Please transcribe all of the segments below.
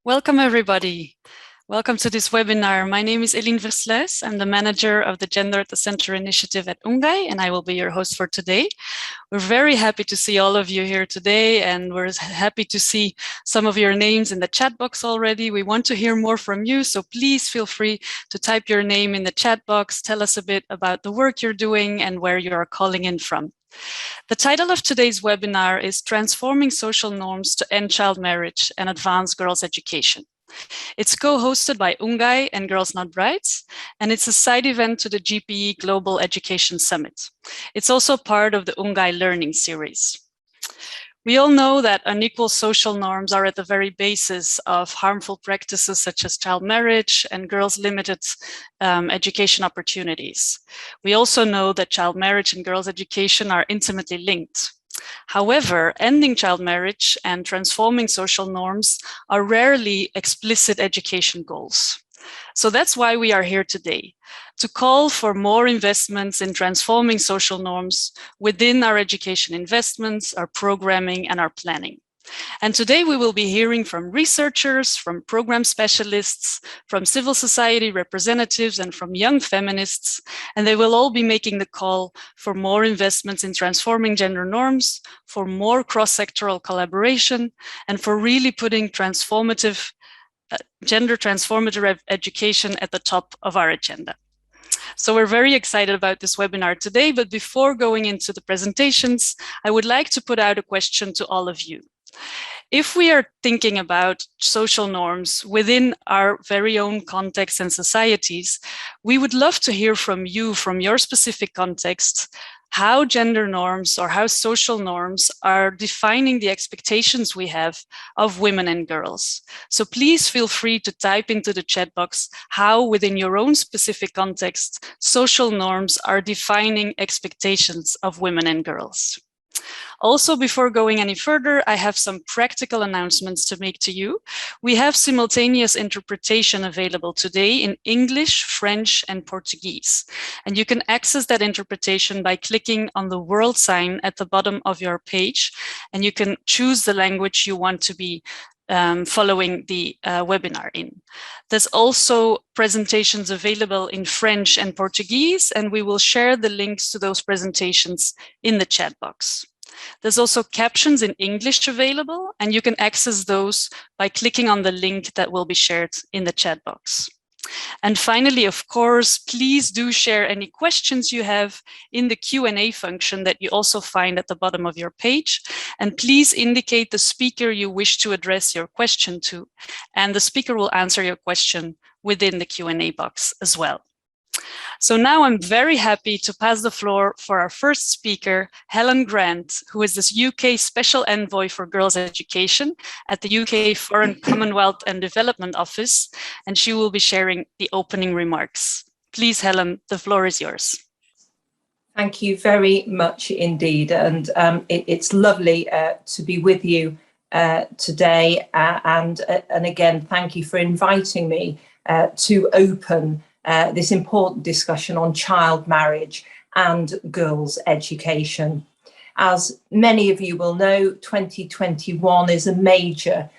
Welcome, everybody. Welcome to this webinar. My name is Eline Versluis. I'm the manager of the Gender at the Center initiative at UNGAI, and I will be your host for today. We're very happy to see all of you here today, and we're happy to see some of your names in the chat box already. We want to hear more from you, so please feel free to type your name in the chat box. Tell us a bit about the work you're doing and where you are calling in from. The title of today's webinar is Transforming Social Norms to End Child Marriage and Advance Girls' Education. It's co-hosted by UNGAI and Girls Not Brides, and it's a side event to the GPE Global Education Summit. It's also part of the UNGAI Learning Series. We all know that unequal social norms are at the very basis of harmful practices such as child marriage and girls' limited education opportunities. We also know that child marriage and girls' education are intimately linked. However, ending child marriage and transforming social norms are rarely explicit education goals. So that's why we are here today, to call for more investments in transforming social norms within our education investments, our programming, and our planning. And today we will be hearing from researchers, from program specialists, from civil society representatives, and from young feminists, and they will all be making the call for more investments in transforming gender norms, for more cross-sectoral collaboration, and for really putting transformative gender transformative education at the top of our agenda. So we're very excited about this webinar today, but before going into the presentations, I would like to put out a question to all of you. If we are thinking about social norms within our very own context and societies, we would love to hear from you, from your specific context, how gender norms or how social norms are defining the expectations we have of women and girls. So please feel free to type into the chat box how within your own specific context, social norms are defining expectations of women and girls. Also, before going any further, I have some practical announcements to make to you. We have simultaneous interpretation available today in English, French, and Portuguese. And you can access that interpretation by clicking on the world sign at the bottom of your page, and you can choose the language you want to be following the webinar in. There's also presentations available in French and Portuguese, and we will share the links to those presentations in the chat box. There's also captions in English available, and you can access those by clicking on the link that will be shared in the chat box. And finally, of course, please do share any questions you have in the Q&A function that you also find at the bottom of your page. And please indicate the speaker you wish to address your question to, and the speaker will answer your question within the Q&A box as well. So now I'm very happy to pass the floor for our first speaker, Helen Grant, who is the UK Special Envoy for Girls' Education at the UK Foreign Commonwealth and Development Office, and she will be sharing the opening remarks. Please, Helen, the floor is yours. Thank you very much indeed, and it's lovely to be with you today, and again, thank you for inviting me to open this important discussion on child marriage and girls' education. As many of you will know, 2021 is a major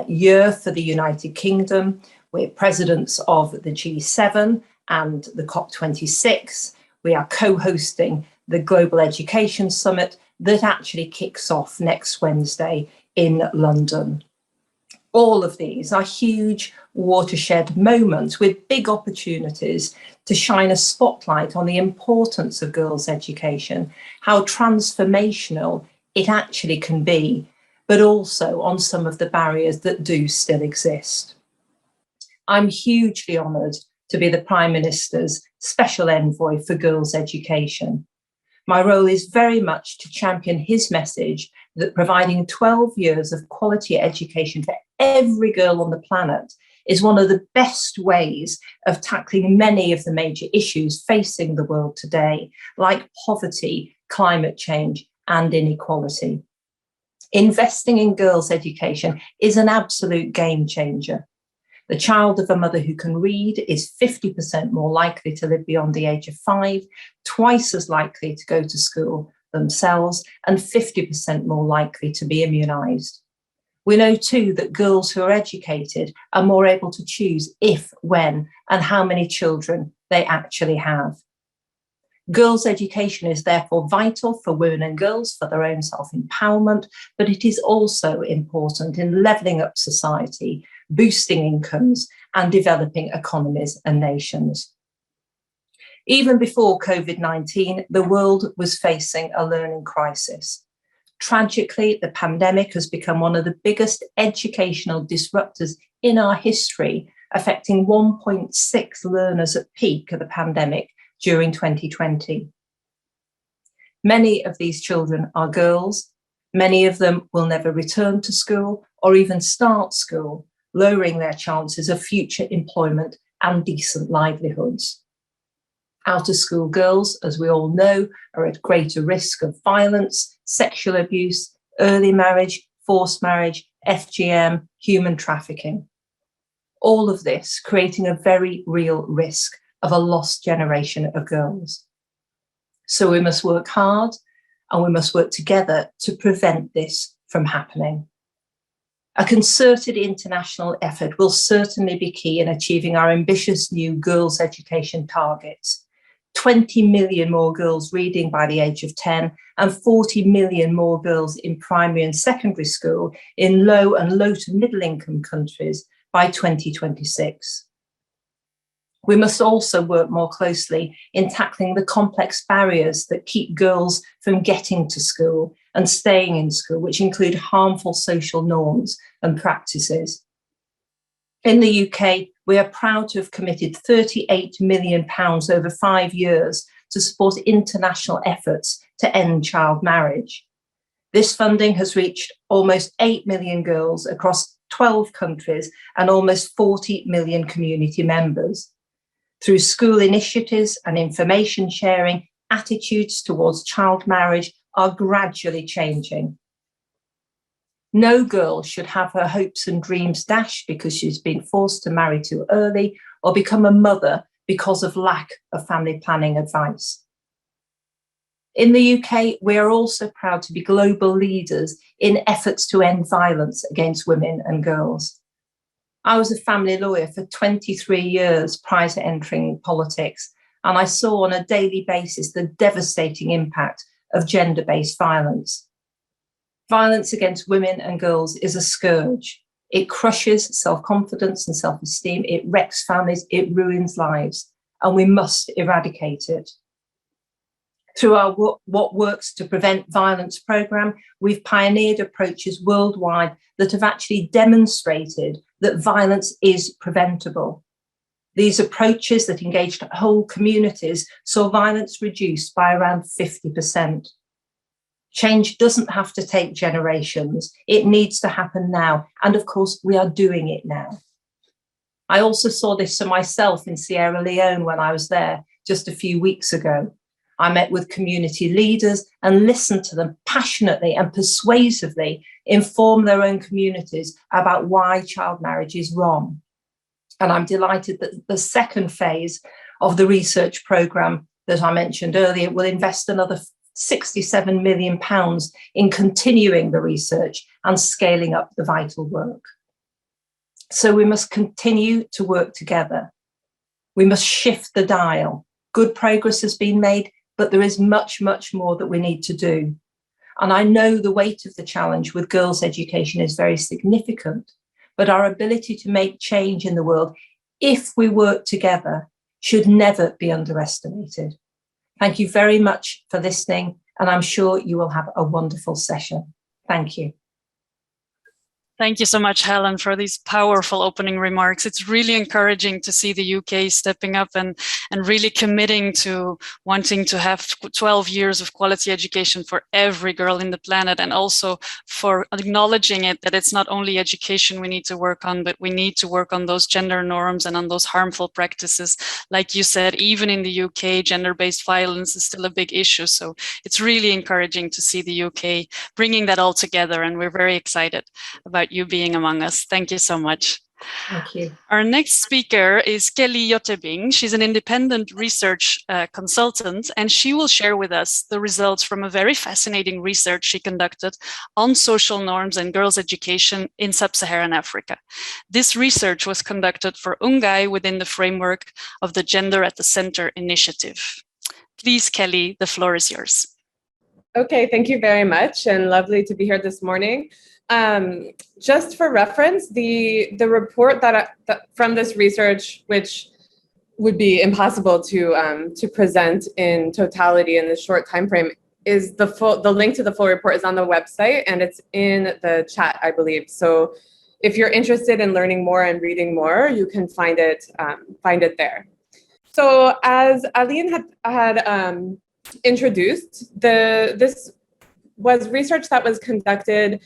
year for the United Kingdom. We're presidents of the G7 and the COP26. We are co-hosting the Global Education Summit that actually kicks off next Wednesday in London. All of these are huge watershed moments with big opportunities to shine a spotlight on the importance of girls' education, how transformational it actually can be, but also on some of the barriers that do still exist. I'm hugely honoured to be the Prime Minister's Special Envoy for Girls' Education. My role is very much to champion his message that providing 12 years of quality education for every girl on the planet is one of the best ways of tackling many of the major issues facing the world today, like poverty, climate change, and inequality. Investing in girls' education is an absolute game changer. The child of a mother who can read is 50% more likely to live beyond the age of 5, twice as likely to go to school themselves, and 50% more likely to be immunised. We know too that girls who are educated are more able to choose if, when, and how many children they actually have. Girls' education is therefore vital for women and girls for their own self-empowerment, but it is also important in levelling up society, boosting incomes, and developing economies and nations. Even before COVID-19, the world was facing a learning crisis. Tragically, the pandemic has become one of the biggest educational disruptors in our history, affecting 1.6 learners at peak of the pandemic during 2020. Many of these children are girls. Many of them will never return to school or even start school, lowering their chances of future employment and decent livelihoods. Out-of-school girls, as we all know, are at greater risk of violence, sexual abuse, early marriage, forced marriage, FGM, human trafficking. All of this creating a very real risk of a lost generation of girls. So we must work hard and we must work together to prevent this from happening. A concerted international effort will certainly be key in achieving our ambitious new girls' education targets. 20 million more girls reading by the age of 10 and 40 million more girls in primary and secondary school in low and low to middle income countries by 2026. We must also work more closely in tackling the complex barriers that keep girls from getting to school and staying in school, which include harmful social norms and practices. In the UK, we are proud to have committed £38 million over 5 years to support international efforts to end child marriage. This funding has reached almost 8 million girls across 12 countries and almost 40 million community members. Through school initiatives and information sharing, attitudes towards child marriage are gradually changing. No girl should have her hopes and dreams dashed because she's been forced to marry too early or become a mother because of lack of family planning advice. In the UK, we are also proud to be global leaders in efforts to end violence against women and girls. I was a family lawyer for 23 years prior to entering politics, and I saw on a daily basis the devastating impact of gender-based violence. Violence against women and girls is a scourge. It crushes self-confidence and self-esteem, it wrecks families, it ruins lives, and we must eradicate it. Through our What Works to Prevent Violence programme, we've pioneered approaches worldwide that have actually demonstrated that violence is preventable. These approaches that engaged whole communities saw violence reduced by around 50%. Change doesn't have to take generations. It needs to happen now. And of course, we are doing it now. I also saw this for myself in Sierra Leone when I was there just a few weeks ago. I met with community leaders and listened to them passionately and persuasively inform their own communities about why child marriage is wrong. And I'm delighted that the second phase of the research programme that I mentioned earlier will invest another £67 million in continuing the research and scaling up the vital work. So we must continue to work together. We must shift the dial. Good progress has been made, but there is much, much more that we need to do. And I know the weight of the challenge with girls' education is very significant, but our ability to make change in the world, if we work together, should never be underestimated. Thank you very much for listening, and I'm sure you will have a wonderful session. Thank you. Thank you so much, Helen, for these powerful opening remarks. It's really encouraging to see the UK stepping up and really committing to wanting to have 12 years of quality education for every girl in the planet, and also for acknowledging it that it's not only education we need to work on, but we need to work on those gender norms and on those harmful practices. Like you said, even in the UK, gender-based violence is still a big issue. So it's really encouraging to see the UK bringing that all together, and we're very excited about you being among us. Thank you so much. Thank you. Our next speaker is Kelly Jottebing. She's an independent research consultant, and she will share with us the results from a very fascinating research she conducted on social norms and girls' education in sub-Saharan Africa. This research was conducted for UNGAI within the framework of the Gender at the Center initiative. Please, Kelly, the floor is yours. Okay, thank you very much, and lovely to be here this morning. Just for reference, the report that from this research, which would be impossible to present in totality in this short time frame, is the link to the full report is on the website, and it's in the chat, I believe. So if you're interested in learning more and reading more, you can find it there. So as Aline had introduced, this was research that was conducted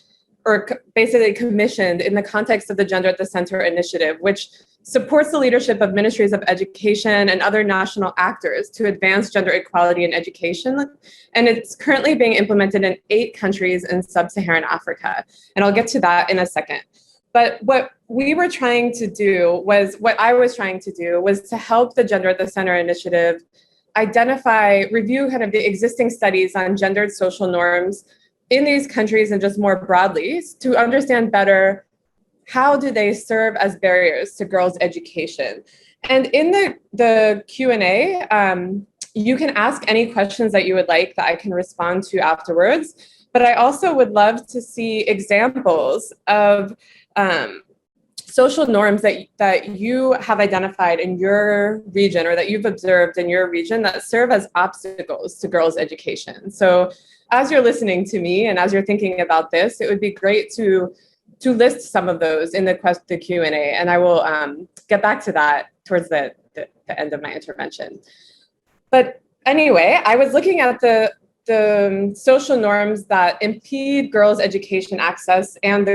or basically commissioned in the context of the Gender at the Center initiative, which supports the leadership of ministries of education and other national actors to advance gender equality in education. And it's currently being implemented in 8 countries in sub-Saharan Africa. And I'll get to that in a second. But what I was trying to do was to help the Gender at the Center initiative review kind of the existing studies on gendered social norms in these countries and just more broadly to understand better how do they serve as barriers to girls' education. And in the Q&A, you can ask any questions that you would like that I can respond to afterwards. But I also would love to see examples of social norms that you have identified in your region or that you've observed in your region that serve as obstacles to girls' education. So as you're listening to me and as you're thinking about this, it would be great to list some of those in the Q&A, and I will get back to that towards the end of my intervention. But anyway, I was looking at the social norms that impede girls' education access and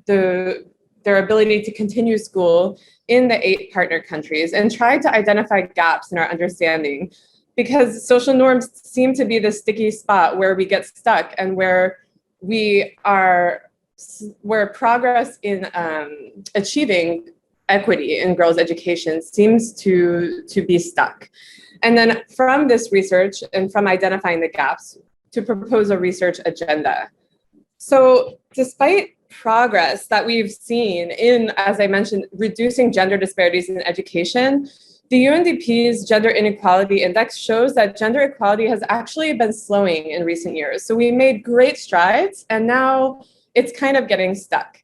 their ability to continue school in the 8 partner countries and tried to identify gaps in our understanding, because social norms seem to be the sticky spot where we get stuck and where progress in achieving equity in girls' education seems to be stuck. And then from this research and from identifying the gaps, to propose a research agenda. So despite progress that we've seen in, as I mentioned, reducing gender disparities in education, the UNDP's Gender Inequality Index shows that gender equality has actually been slowing in recent years. So we made great strides, and now it's kind of getting stuck.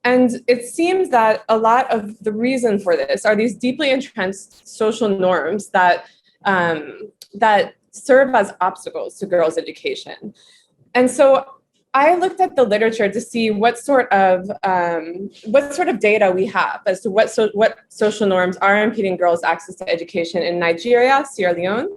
And it seems that a lot of the reason for this are these deeply entrenched social norms that serve as obstacles to girls' education. And so I looked at the literature to see what sort of data we have as to what social norms are impeding girls' access to education in Nigeria, Sierra Leone,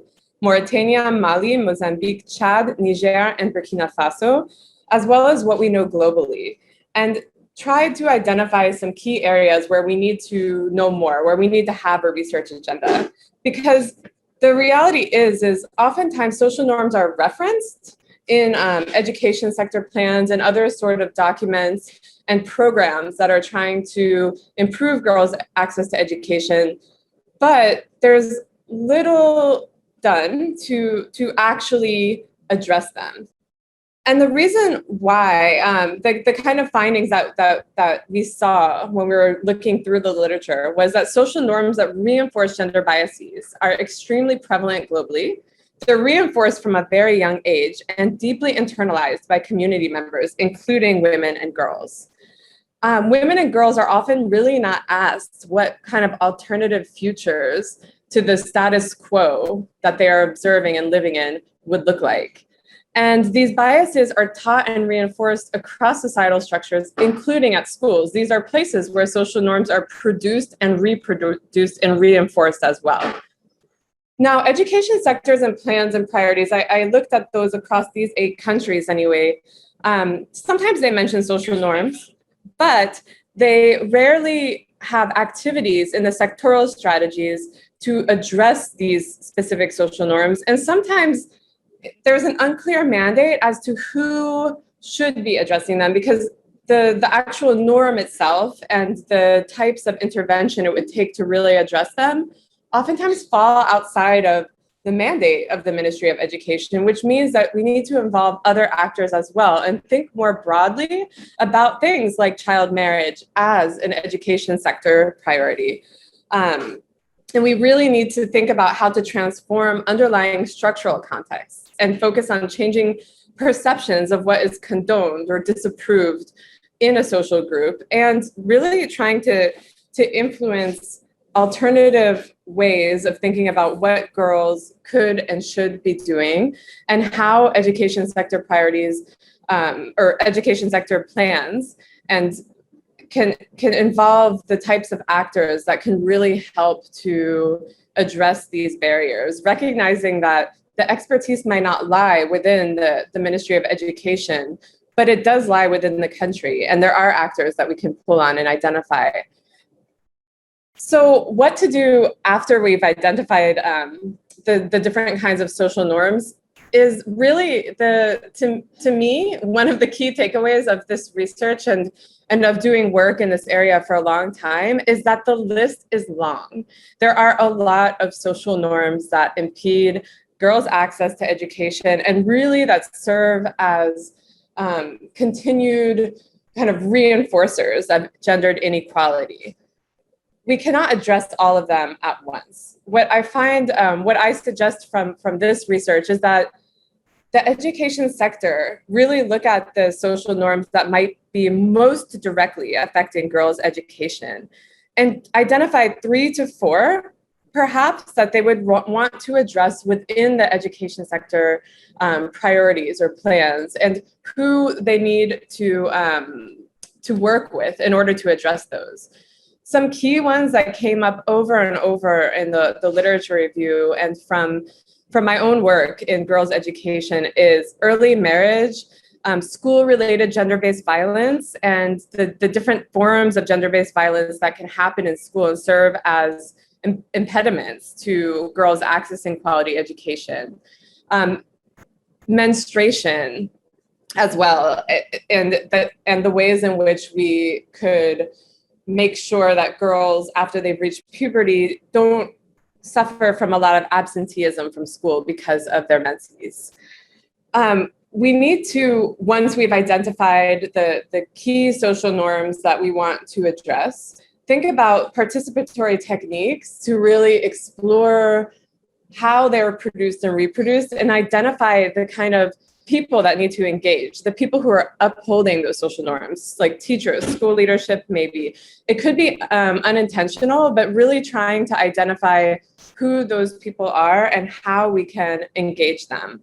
Mauritania, Mali, Mozambique, Chad, Niger, and Burkina Faso, as well as what we know globally, and tried to identify some key areas where we need to know more, where we need to have a research agenda. Because the reality is oftentimes social norms are referenced in education sector plans and other sort of documents and programs that are trying to improve girls' access to education, but there's little done to actually address them. And the reason why, the kind of findings that we saw when we were looking through the literature was that social norms that reinforce gender biases are extremely prevalent globally. They're reinforced from a very young age and deeply internalized by community members, including women and girls. Women and girls are often really not asked what kind of alternative futures to the status quo that they are observing and living in would look like. And these biases are taught and reinforced across societal structures, including at schools. These are places where social norms are produced and reproduced and reinforced as well. Now, education sectors and plans and priorities, I looked at those across these 8 countries anyway. Sometimes they mention social norms, but they rarely have activities in the sectoral strategies to address these specific social norms. And sometimes there's an unclear mandate as to who should be addressing them, because the actual norm itself and the types of intervention it would take to really address them oftentimes fall outside of the mandate of the Ministry of Education, which means that we need to involve other actors as well and think more broadly about things like child marriage as an education sector priority. And we really need to think about how to transform underlying structural contexts and focus on changing perceptions of what is condoned or disapproved in a social group, and really trying to influence alternative ways of thinking about what girls could and should be doing, and how education sector priorities or education sector plans and can involve the types of actors that can really help to address these barriers, recognizing that the expertise might not lie within the Ministry of Education, but it does lie within the country, and there are actors that we can pull on and identify. So what to do after we've identified the different kinds of social norms is really, to me, one of the key takeaways of this research and of doing work in this area for a long time is that the list is long. There are a lot of social norms that impede girls' access to education and really that serve as continued kind of reinforcers of gendered inequality. We cannot address all of them at once. What I find, what I suggest from this research is that the education sector really look at the social norms that might be most directly affecting girls' education and identify 3 to 4, perhaps, that they would want to address within the education sector priorities or plans, and who they need to work with in order to address those. Some key ones that came up over and over in the literature review and from my own work in girls' education is early marriage, school-related gender-based violence, and the different forms of gender-based violence that can happen in school and serve as impediments to girls accessing quality education. Menstruation as well, and the ways in which we could make sure that girls, after they've reached puberty, don't suffer from a lot of absenteeism from school because of their menses. We need to, once we've identified the key social norms that we want to address, think about participatory techniques to really explore how they're produced and reproduced and identify the kind of people that need to engage, the people who are upholding those social norms, like teachers, school leadership, maybe. It could be unintentional, but really trying to identify who those people are and how we can engage them.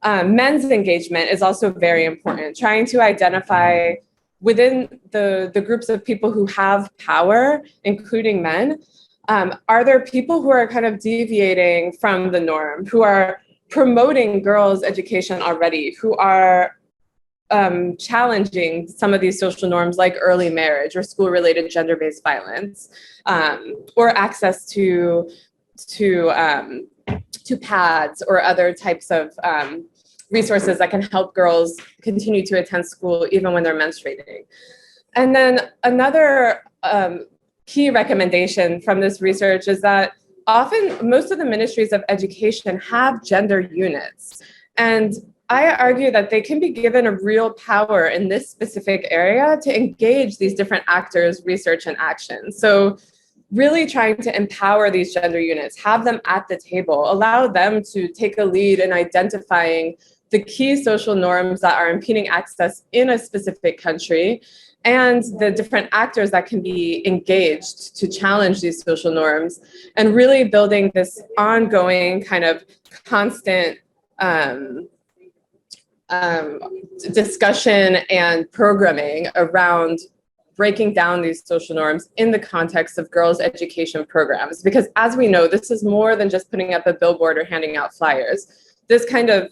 Men's engagement is also very important, trying to identify within the groups of people who have power, including men, are there people who are kind of deviating from the norm, who are promoting girls' education already, who are challenging some of these social norms like early marriage or school-related gender-based violence, or access to pads or other types of resources that can help girls continue to attend school even when they're menstruating. And then another key recommendation from this research is that often most of the ministries of education have gender units. And I argue that they can be given a real power in this specific area to engage these different actors, research, and action. So really trying to empower these gender units, have them at the table, allow them to take a lead in identifying the key social norms that are impeding access in a specific country, and the different actors that can be engaged to challenge these social norms, and really building this ongoing kind of constant discussion and programming around breaking down these social norms in the context of girls' education programs. Because as we know, this is more than just putting up a billboard or handing out flyers. This kind of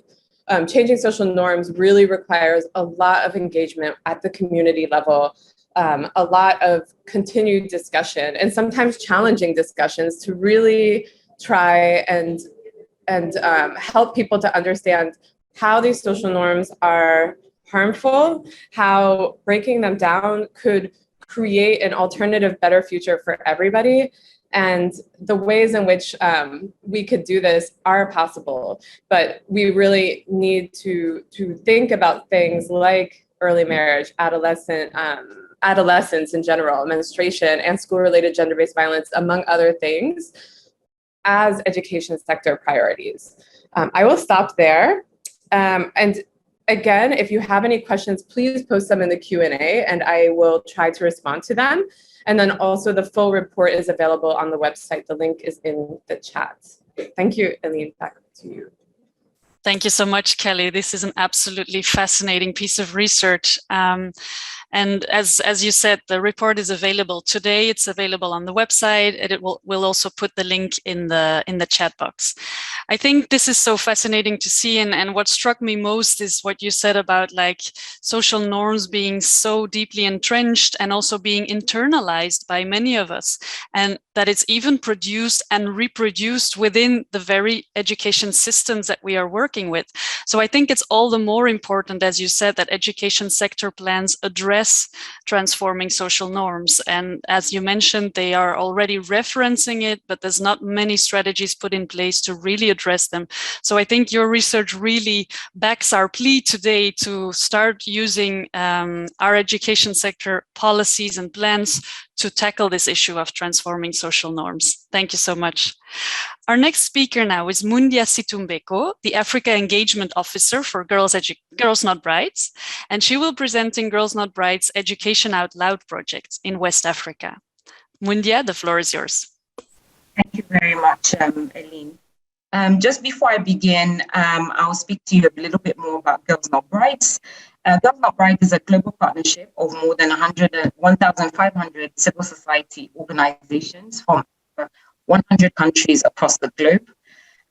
changing social norms really requires a lot of engagement at the community level, a lot of continued discussion, and sometimes challenging discussions to really try and help people to understand how these social norms are harmful, how breaking them down could create an alternative, better future for everybody. And the ways in which we could do this are possible, but we really need to think about things like early marriage, adolescence in general, menstruation, and school-related gender-based violence, among other things, as education sector priorities. I will stop there. And again, if you have any questions, please post them in the Q&A and I will try to respond to them. And then also the full report is available on the website. The link is in the chat. Thank you, Eileen, back to you. Thank you so much, Kelly. This is an absolutely fascinating piece of research. And as you said, the report is available today. It's available on the website, and we'll also put the link in the chat box. I think this is so fascinating to see, and what struck me most is what you said about like social norms being so deeply entrenched and also being internalized by many of us, and that it's even produced and reproduced within the very education systems that we are working with. So I think it's all the more important, as you said, that education sector plans address transforming social norms. And as you mentioned, they are already referencing it, but there's not many strategies put in place to really address them. So I think your research really backs our plea today to start using our education sector policies and plans to tackle this issue of transforming social norms. Thank you so much. Our next speaker now is Mundia Situmbeko, the Africa Engagement Officer for Girls Not Brides, and she will present in Girls Not Brides Education Out Loud project in West Africa. Mundia, the floor is yours. Thank you very much, Eileen. Just before I begin, I'll speak to you a little bit more about Girls Not Brides. Girls Not Brides is a global partnership of more than 1,500 civil society organizations from 100 countries across the globe.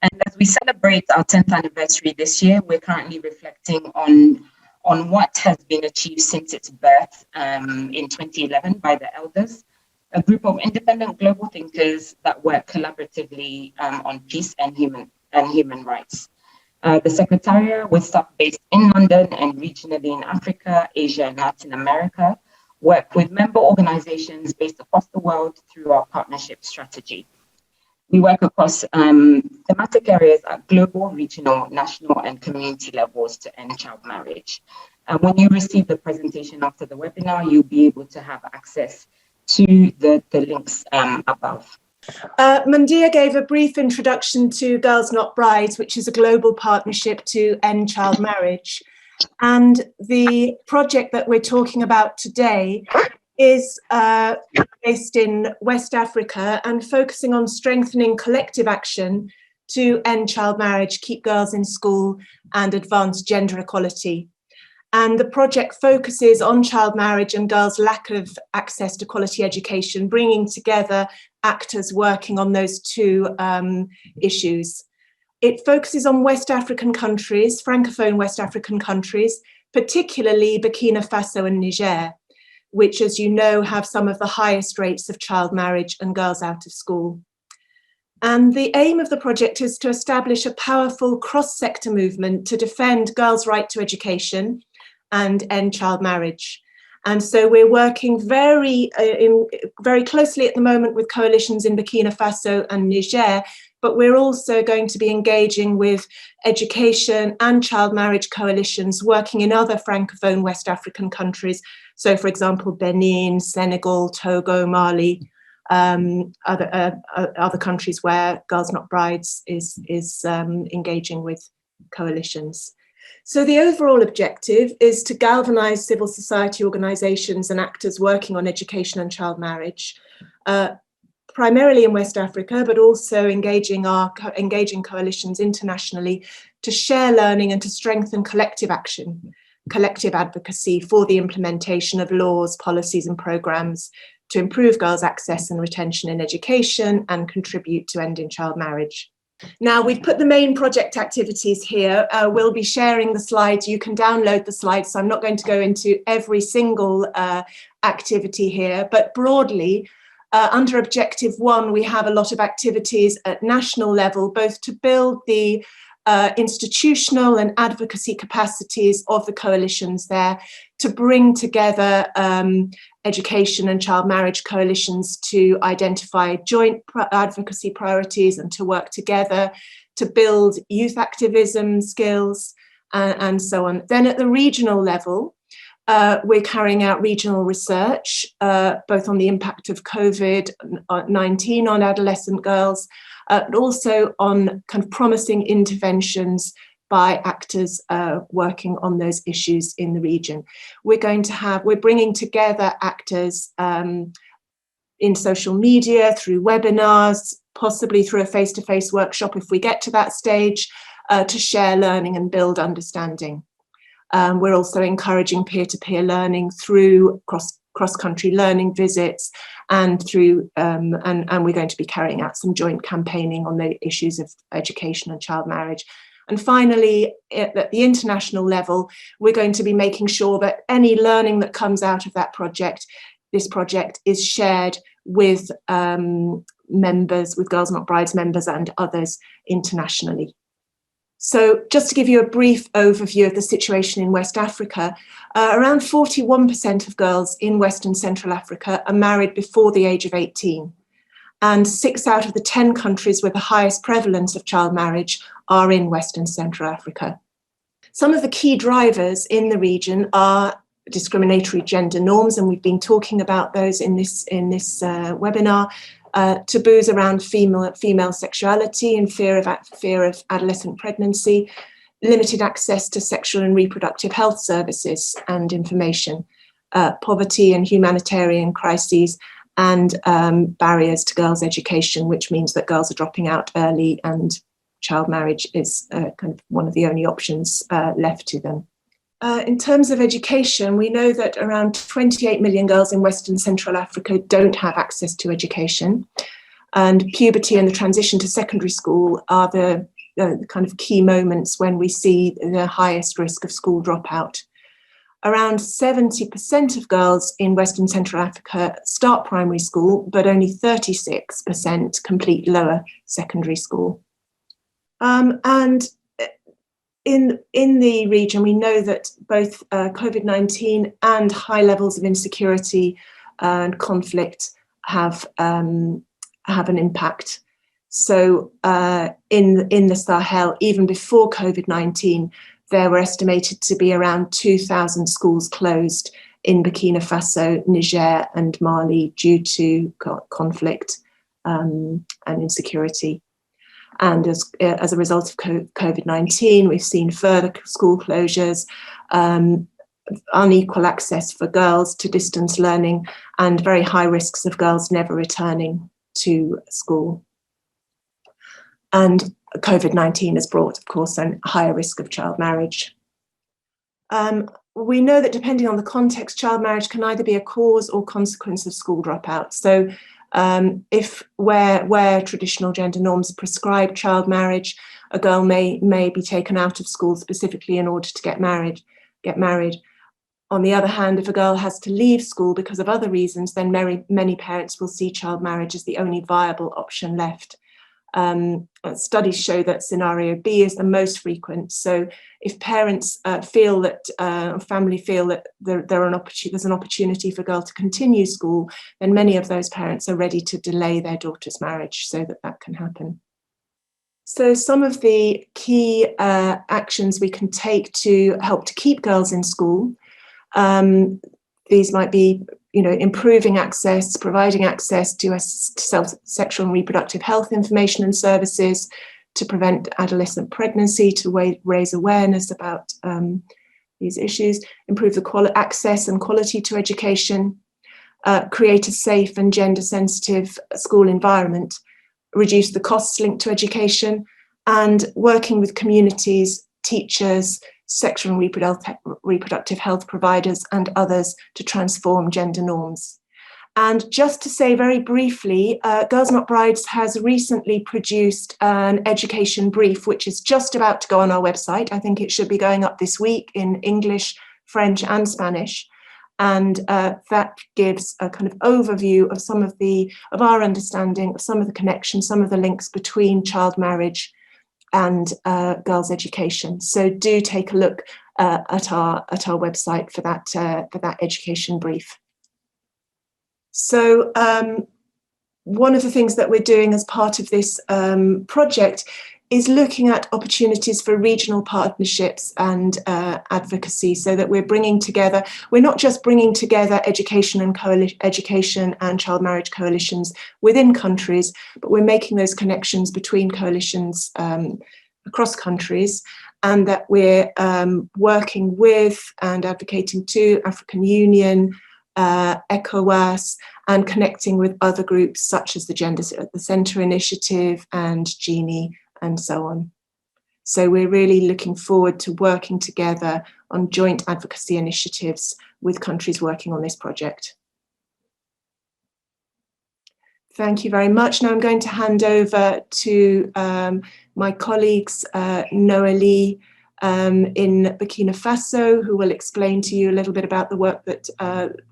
And as we celebrate our 10th anniversary this year, we're currently reflecting on what has been achieved since its birth in 2011 by the Elders, a group of independent global thinkers that work collaboratively on peace and human rights. The Secretariat, with staff based in London and regionally in Africa, Asia, and Latin America, work with member organizations based across the world through our partnership strategy. We work across thematic areas at global, regional, national, and community levels to end child marriage. When you receive the presentation after the webinar, you'll be able to have access to the links above. Mundia gave a brief introduction to Girls Not Brides, which is a global partnership to end child marriage. And the project that we're talking about today is based in West Africa and focusing on strengthening collective action to end child marriage, keep girls in school, and advance gender equality. And the project focuses on child marriage and girls' lack of access to quality education, bringing together actors working on those two issues. It focuses on West African countries, Francophone West African countries, particularly Burkina Faso and Niger, which, as you know, have some of the highest rates of child marriage and girls out of school. And the aim of the project is to establish a powerful cross-sector movement to defend girls' right to education and end child marriage. And so we're working very closely at the moment with coalitions in Burkina Faso and Niger, but we're also going to be engaging with education and child marriage coalitions working in other Francophone West African countries. So, for example, Benin, Senegal, Togo, Mali, other countries where Girls Not Brides is engaging with coalitions. So the overall objective is to galvanise civil society organisations and actors working on education and child marriage, primarily in West Africa, but also engaging coalitions internationally to share learning and to strengthen collective action, collective advocacy for the implementation of laws, policies and programmes to improve girls' access and retention in education and contribute to ending child marriage. Now, we've put the main project activities here. We'll be sharing the slides. You can download the slides, so I'm not going to go into every single activity here, but broadly, under Objective 1, we have a lot of activities at national level, both to build the institutional and advocacy capacities of the coalitions there to bring together education and child marriage coalitions to identify joint advocacy priorities and to work together to build youth activism skills and so on. Then at the regional level, we're carrying out regional research, both on the impact of COVID-19 on adolescent girls, but also on kind of promising interventions by actors working on those issues in the region. We're bringing together actors in social media, through webinars, possibly through a face-to-face workshop if we get to that stage, to share learning and build understanding. We're also encouraging peer-to-peer learning through cross-country learning visits and through, and we're going to be carrying out some joint campaigning on the issues of education and child marriage. And finally, at the international level, we're going to be making sure that any learning that comes out of that project, this project is shared with members, with Girls Not Brides members and others internationally. So just to give you a brief overview of the situation in West Africa, around 41% of girls in West and Central Africa are married before the age of 18. And 6 out of the 10 countries with the highest prevalence of child marriage are in West and Central Africa. Some of the key drivers in the region are discriminatory gender norms, and we've been talking about those in this webinar. Taboos around female sexuality and fear of adolescent pregnancy, limited access to sexual and reproductive health services and information, poverty and humanitarian crises, and barriers to girls' education, which means that girls are dropping out early and child marriage is kind of one of the only options left to them. In terms of education, we know that around 28 million girls in West and Central Africa don't have access to education, and puberty and the transition to secondary school are the kind of key moments when we see the highest risk of school dropout. Around 70% of girls in West and Central Africa start primary school, but only 36% complete lower secondary school. And in the region, we know that both COVID-19 and high levels of insecurity and conflict have an impact. So in the Sahel, even before COVID-19, there were estimated to be around 2,000 schools closed in Burkina Faso, Niger, and Mali due to conflict and insecurity. And as a result of COVID-19, we've seen further school closures, unequal access for girls to distance learning, and very high risks of girls never returning to school. And COVID-19 has brought, of course, a higher risk of child marriage. We know that depending on the context, child marriage can either be a cause or consequence of school dropout. So if where traditional gender norms prescribe child marriage, a girl may be taken out of school specifically in order to get married. On the other hand, if a girl has to leave school because of other reasons, then many parents will see child marriage as the only viable option left. Studies show that scenario B is the most frequent. So if parents feel that, or family feel that there's an opportunity for a girl to continue school, then many of those parents are ready to delay their daughter's marriage so that can happen. So some of the key actions we can take to help to keep girls in school, these might be improving access, providing access to sexual and reproductive health information and services, to prevent adolescent pregnancy, to raise awareness about these issues, improve the access and quality to education, create a safe and gender-sensitive school environment, reduce the costs linked to education, and working with communities, teachers, sexual and reproductive health providers and others to transform gender norms. And just to say very briefly, Girls Not Brides has recently produced an education brief, which is just about to go on our website. I think it should be going up this week in English, French and Spanish. And that gives a kind of overview of some of our understanding of some of the connections, some of the links between child marriage and girls' education. So do take a look at our website for that education brief. So one of the things that we're doing as part of this project is looking at opportunities for regional partnerships and advocacy, so that we're bringing together, we're not just bringing together education and child marriage coalitions within countries, but we're making those connections between coalitions across countries, and that we're working with and advocating to African Union, ECOWAS, and connecting with other groups such as the Gender at the Centre Initiative and Genie, and so on. So we're really looking forward to working together on joint advocacy initiatives with countries working on this project. Thank you very much. Now I'm going to hand over to my colleagues, Noélie in Burkina Faso, who will explain to you a little bit about the work that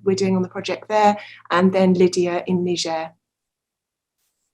we're doing on the project there, and then Lydia in Niger.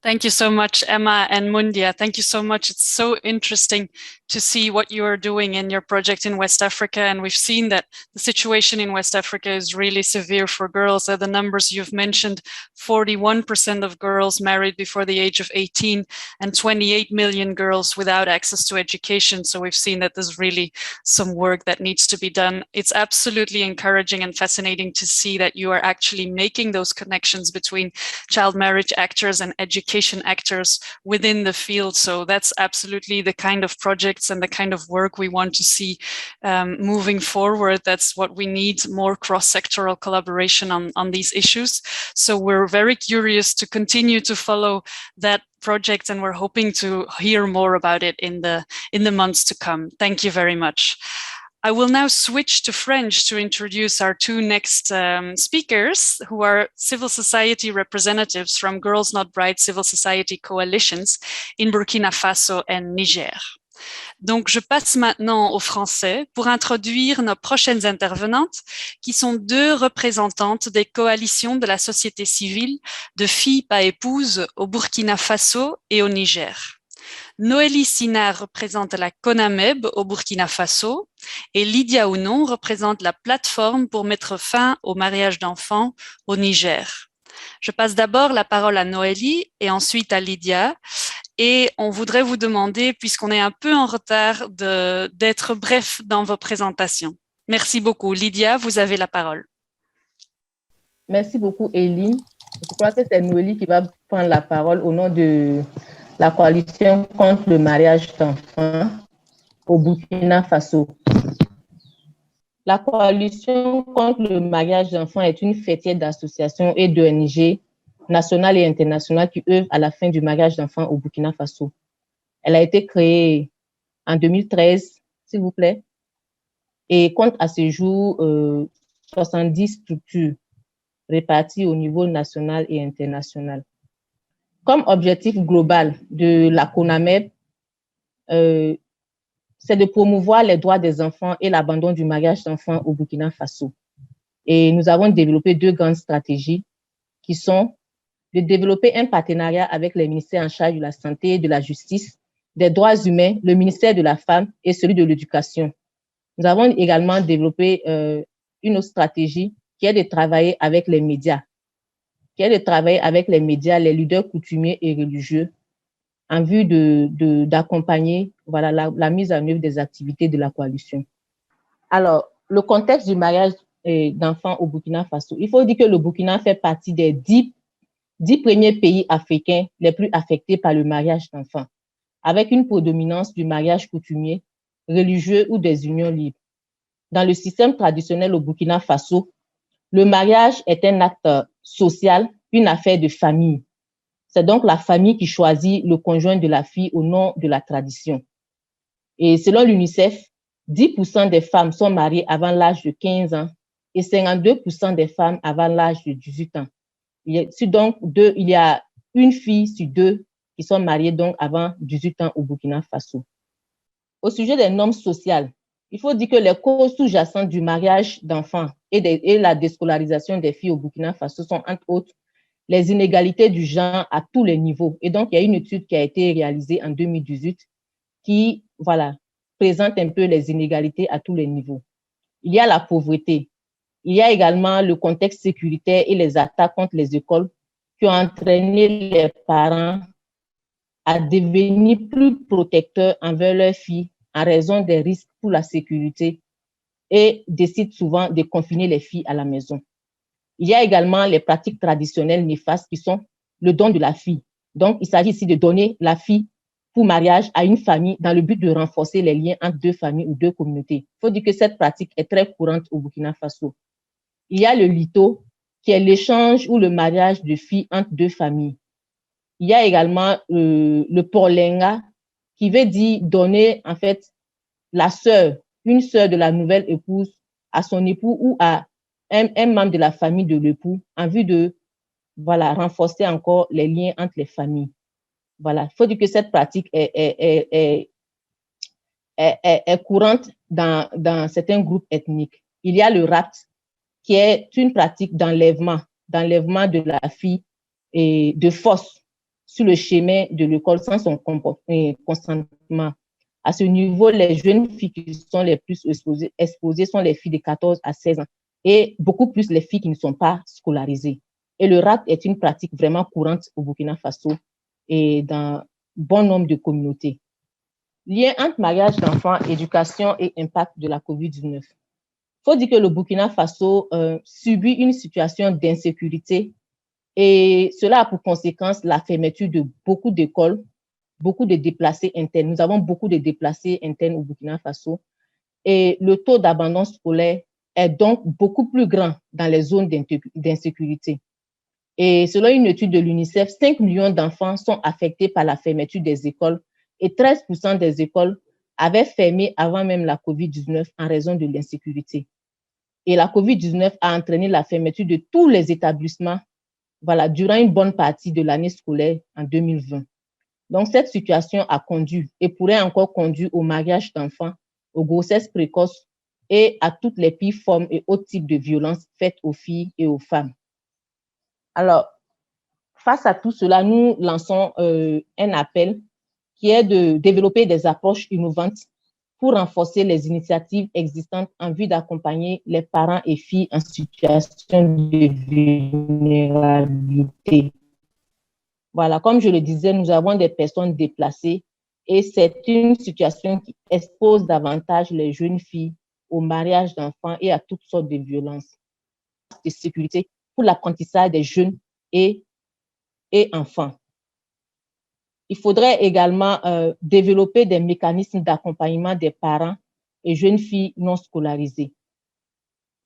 Thank you so much, Emma and Mundia. Thank you so much. It's so interesting to see what you are doing in your project in West Africa. And we've seen that the situation in West Africa is really severe for girls. The numbers you've mentioned, 41% of girls married before the age of 18 and 28 million girls without access to education. So we've seen that there's really some work that needs to be done. It's absolutely encouraging and fascinating to see that you are actually making those connections between child marriage actors and education actors within the field. So that's absolutely the kind of projects and the kind of work we want to see moving forward. That's what we need, more cross-sectoral collaboration on these issues. So we're very curious to continue to follow that project, and we're hoping to hear more about it in the months to come. Thank you very much. I will now switch to French to introduce our two next speakers, who are civil society representatives from Girls Not Bride civil society coalitions in Burkina Faso and Niger. Donc, je passe maintenant au français pour introduire nos prochaines intervenantes, qui sont deux représentantes des coalitions de la société civile de filles pas épouses au Burkina Faso et au Niger. Noélie Sinard représente la CONAMEB au Burkina Faso et Lydia Ounon représente la plateforme pour mettre fin au mariage d'enfants au Niger. Je passe d'abord la parole à Noélie et ensuite à Lydia. Et on voudrait vous demander, puisqu'on est un peu en retard, d'être bref dans vos présentations. Merci beaucoup. Lydia, vous avez la parole. Merci beaucoup, Eline. Je crois que c'est Noélie qui va prendre la parole au nom de la coalition contre le mariage d'enfants au Burkina Faso. La coalition contre le mariage d'enfants est une fêtière d'associations et d'ONG nationales et internationales qui œuvrent à la fin du mariage d'enfants au Burkina Faso. Elle a été créée en 2013, s'il vous plaît, et compte à ce jour 70 structures réparties au niveau national et international. Comme objectif global de la CONAMEB, c'est de promouvoir les droits des enfants et l'abandon du mariage d'enfants au Burkina Faso. Et nous avons développé deux grandes stratégies qui sont de développer un partenariat avec les ministères en charge de la santé, de la justice, des droits humains, le ministère de la femme et celui de l'éducation. Nous avons également développé une autre stratégie qui est de travailler avec les médias, les leaders coutumiers et religieux, en vue d'accompagner la mise en œuvre des activités de la coalition. Alors, le contexte du mariage d'enfants au Burkina Faso. Il faut dire que le Burkina fait partie des 10 premiers pays africains les plus affectés par le mariage d'enfants, avec une prédominance du mariage coutumier, religieux ou des unions libres. Dans le système traditionnel au Burkina Faso, le mariage est un acte social, une affaire de famille. C'est donc la famille qui choisit le conjoint de la fille au nom de la tradition. Et selon l'UNICEF, 10% des femmes sont mariées avant l'âge de 15 ans et 52% des femmes avant l'âge de 18 ans. Il y a une fille sur deux qui sont mariées donc avant 18 ans au Burkina Faso. Au sujet des normes sociales, il faut dire que les causes sous-jacentes du mariage d'enfants et la déscolarisation des filles au Burkina Faso sont entre autres les inégalités du genre à tous les niveaux. Et donc, il y a une étude qui a été réalisée en 2018 qui, voilà, présente un peu les inégalités à tous les niveaux. Il y a la pauvreté. Il y a également le contexte sécuritaire et les attaques contre les écoles qui ont entraîné les parents à devenir plus protecteurs envers leurs filles en raison des risques pour la sécurité et décident souvent de confiner les filles à la maison. Il y a également les pratiques traditionnelles néfastes qui sont le don de la fille. Donc, il s'agit ici de donner la fille pour mariage à une famille dans le but de renforcer les liens entre deux familles ou deux communautés. Il faut dire que cette pratique est très courante au Burkina Faso. Il y a le lito, qui est l'échange ou le mariage de filles entre deux familles. Il y a également le porlenga, qui veut dire donner en fait la sœur, une sœur de la nouvelle épouse à son époux ou à un membre de la famille de l'époux en vue de renforcer encore les liens entre les familles. Voilà, il faut dire que cette pratique est courante dans certains groupes ethniques. Il y a le rapt, qui est une pratique d'enlèvement de la fille et de force sur le chemin de l'école sans son consentement. À ce niveau, les jeunes filles qui sont les plus exposées sont les filles de 14 à 16 ans et beaucoup plus les filles qui ne sont pas scolarisées. Et le rapt est une pratique vraiment courante au Burkina Faso et dans bon nombre de communautés. Lien entre mariage d'enfants, éducation et impact de la COVID-19. Il faut dire que le Burkina Faso subit une situation d'insécurité et cela a pour conséquence la fermeture de beaucoup d'écoles, beaucoup de déplacés internes. Nous avons beaucoup de déplacés internes au Burkina Faso et le taux d'abandon scolaire est donc beaucoup plus grand dans les zones d'insécurité. Et selon une étude de l'UNICEF, 5 millions d'enfants sont affectés par la fermeture des écoles et 13% des écoles avaient fermé avant même la COVID-19 en raison de l'insécurité. Et la COVID-19 a entraîné la fermeture de tous les établissements durant une bonne partie de l'année scolaire en 2020. Donc, cette situation a conduit et pourrait encore conduire au mariage d'enfants, aux grossesses précoces et à toutes les pires formes et autres types de violences faites aux filles et aux femmes. Alors, face à tout cela, nous lançons un appel qui est de développer des approches innovantes pour renforcer les initiatives existantes en vue d'accompagner les parents et filles en situation de vulnérabilité. Voilà, comme je le disais, nous avons des personnes déplacées et c'est une situation qui expose davantage les jeunes filles au mariage d'enfants et à toutes sortes de violences. De sécurité pour l'apprentissage des jeunes et enfants. Il faudrait également développer des mécanismes d'accompagnement des parents et jeunes filles non scolarisées.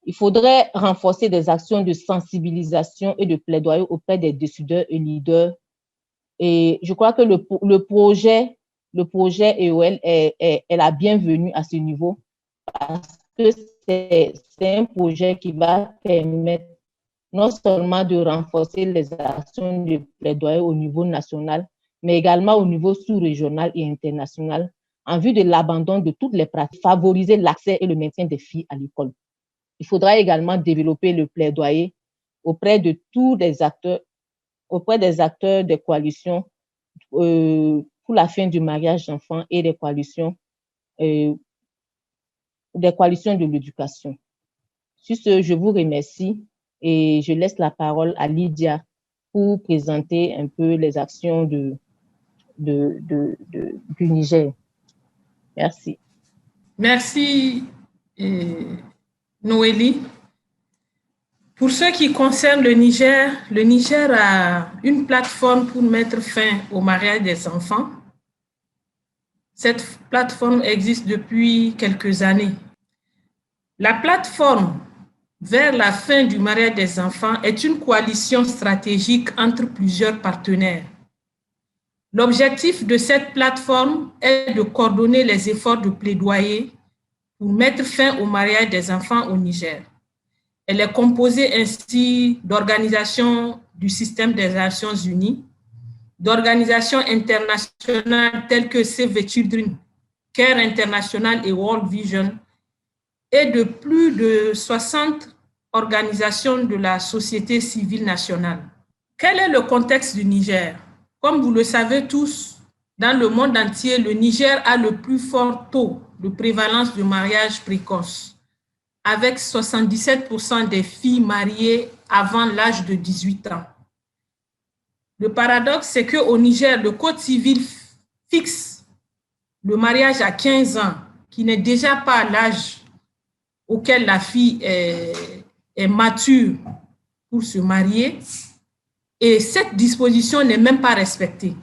Il faudrait renforcer des actions de sensibilisation et de plaidoyer auprès des décideurs et leaders. Et je crois que le projet EOL est la bienvenue à ce niveau parce que c'est un projet qui va permettre non seulement de renforcer les actions de plaidoyer au niveau national, mais également au niveau sous-régional et international, en vue de l'abandon de toutes les pratiques, favoriser l'accès et le maintien des filles à l'école. Il faudra également développer le plaidoyer auprès de tous les acteurs, auprès des acteurs des coalitions pour la fin du mariage d'enfants et des coalitions de l'éducation. Sur ce, je vous remercie et je laisse la parole à Lydia pour présenter un peu les actions du Niger. Merci. Merci, Noélie. Pour ce qui concerne le Niger a une plateforme pour mettre fin au mariage des enfants. Cette plateforme existe depuis quelques années. La plateforme vers la fin du mariage des enfants est une coalition stratégique entre plusieurs partenaires. L'objectif de cette plateforme est de coordonner les efforts de plaidoyer pour mettre fin au mariage des enfants au Niger. Elle est composée ainsi d'organisations du système des Nations Unies, d'organisations internationales telles que Save the Children, Care International et World Vision, et de plus de 60 organisations de la société civile nationale. Quel est le contexte du Niger? Comme vous le savez tous, dans le monde entier, le Niger a le plus fort taux de prévalence de mariage précoce, avec 77% des filles mariées avant l'âge de 18 ans. Le paradoxe, c'est qu'au Niger, le Code civil fixe le mariage à 15 ans, qui n'est déjà pas l'âge auquel la fille est mature pour se marier, et cette disposition n'est même pas respectée.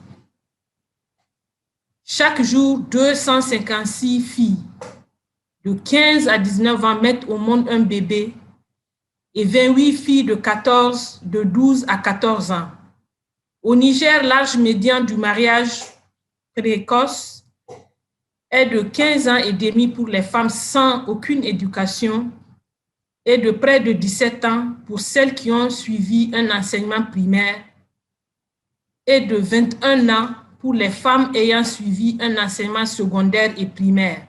Chaque jour, 256 filles de 15 à 19 ans mettent au monde un bébé et 28 filles de 12 à 14 ans. Au Niger, l'âge médian du mariage précoce est de 15 ans et demi pour les femmes sans aucune éducation et de près de 17 ans pour celles qui ont suivi un enseignement primaire et de 21 ans pour les femmes ayant suivi un enseignement secondaire et primaire.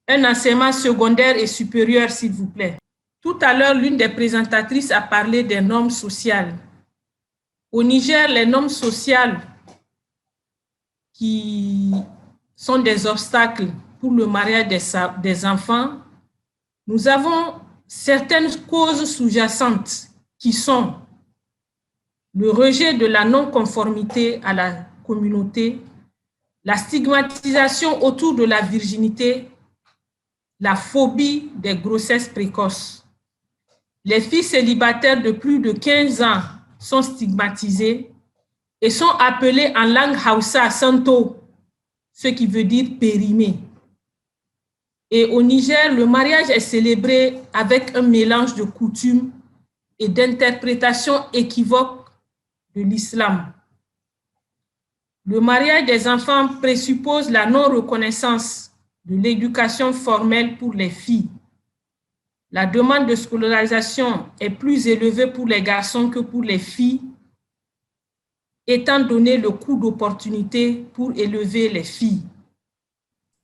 Un enseignement secondaire et supérieur, s'il vous plaît. Tout à l'heure, l'une des présentatrices a parlé des normes sociales. Au Niger, les normes sociales qui sont des obstacles pour le mariage des enfants, nous avons certaines causes sous-jacentes qui sont le rejet de la non-conformité à la communauté, la stigmatisation autour de la virginité, la phobie des grossesses précoces. Les filles célibataires de plus de 15 ans sont stigmatisées et sont appelées en langue Hausa Santo, ce qui veut dire périmée. Et au Niger, le mariage est célébré avec un mélange de coutumes et d'interprétations équivoques de l'islam. Le mariage des enfants présuppose la non-reconnaissance de l'éducation formelle pour les filles. La demande de scolarisation est plus élevée pour les garçons que pour les filles, étant donné le coût d'opportunité pour élever les filles.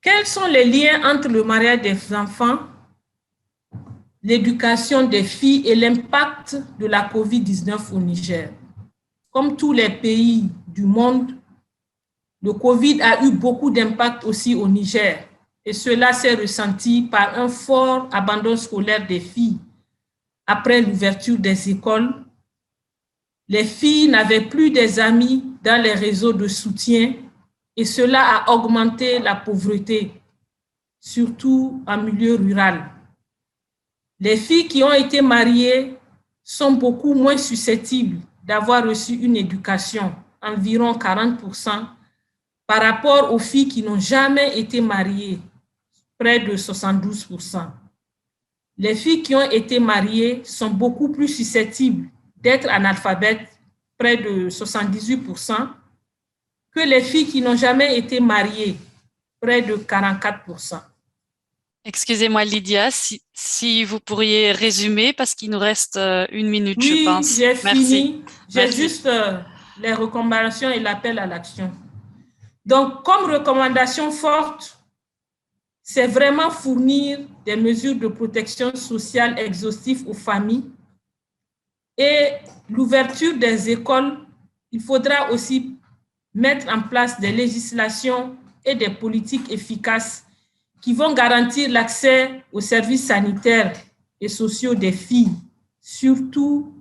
Quels sont les liens entre le mariage des enfants, l'éducation des filles et l'impact de la COVID-19 au Niger? Comme tous les pays du monde, le COVID a eu beaucoup d'impact aussi au Niger et cela s'est ressenti par un fort abandon scolaire des filles après l'ouverture des écoles. Les filles n'avaient plus des amis dans les réseaux de soutien et cela a augmenté la pauvreté, surtout en milieu rural. Les filles qui ont été mariées sont beaucoup moins susceptibles d'avoir reçu une éducation, environ 40%, par rapport aux filles qui n'ont jamais été mariées, près de 72%. Les filles qui ont été mariées sont beaucoup plus susceptibles d'être analphabètes, près de 78%, que les filles qui n'ont jamais été mariées, près de 44%. Excusez-moi Lydia, si vous pourriez résumer parce qu'il nous reste 1 minute, oui, je pense. J'ai fini. J'ai Merci. juste les recommandations et l'appel à l'action. Donc, comme recommandation forte, c'est vraiment fournir des mesures de protection sociale exhaustives aux familles et l'ouverture des écoles. Il faudra aussi mettre en place des législations et des politiques efficaces qui vont garantir l'accès aux services sanitaires et sociaux des filles, surtout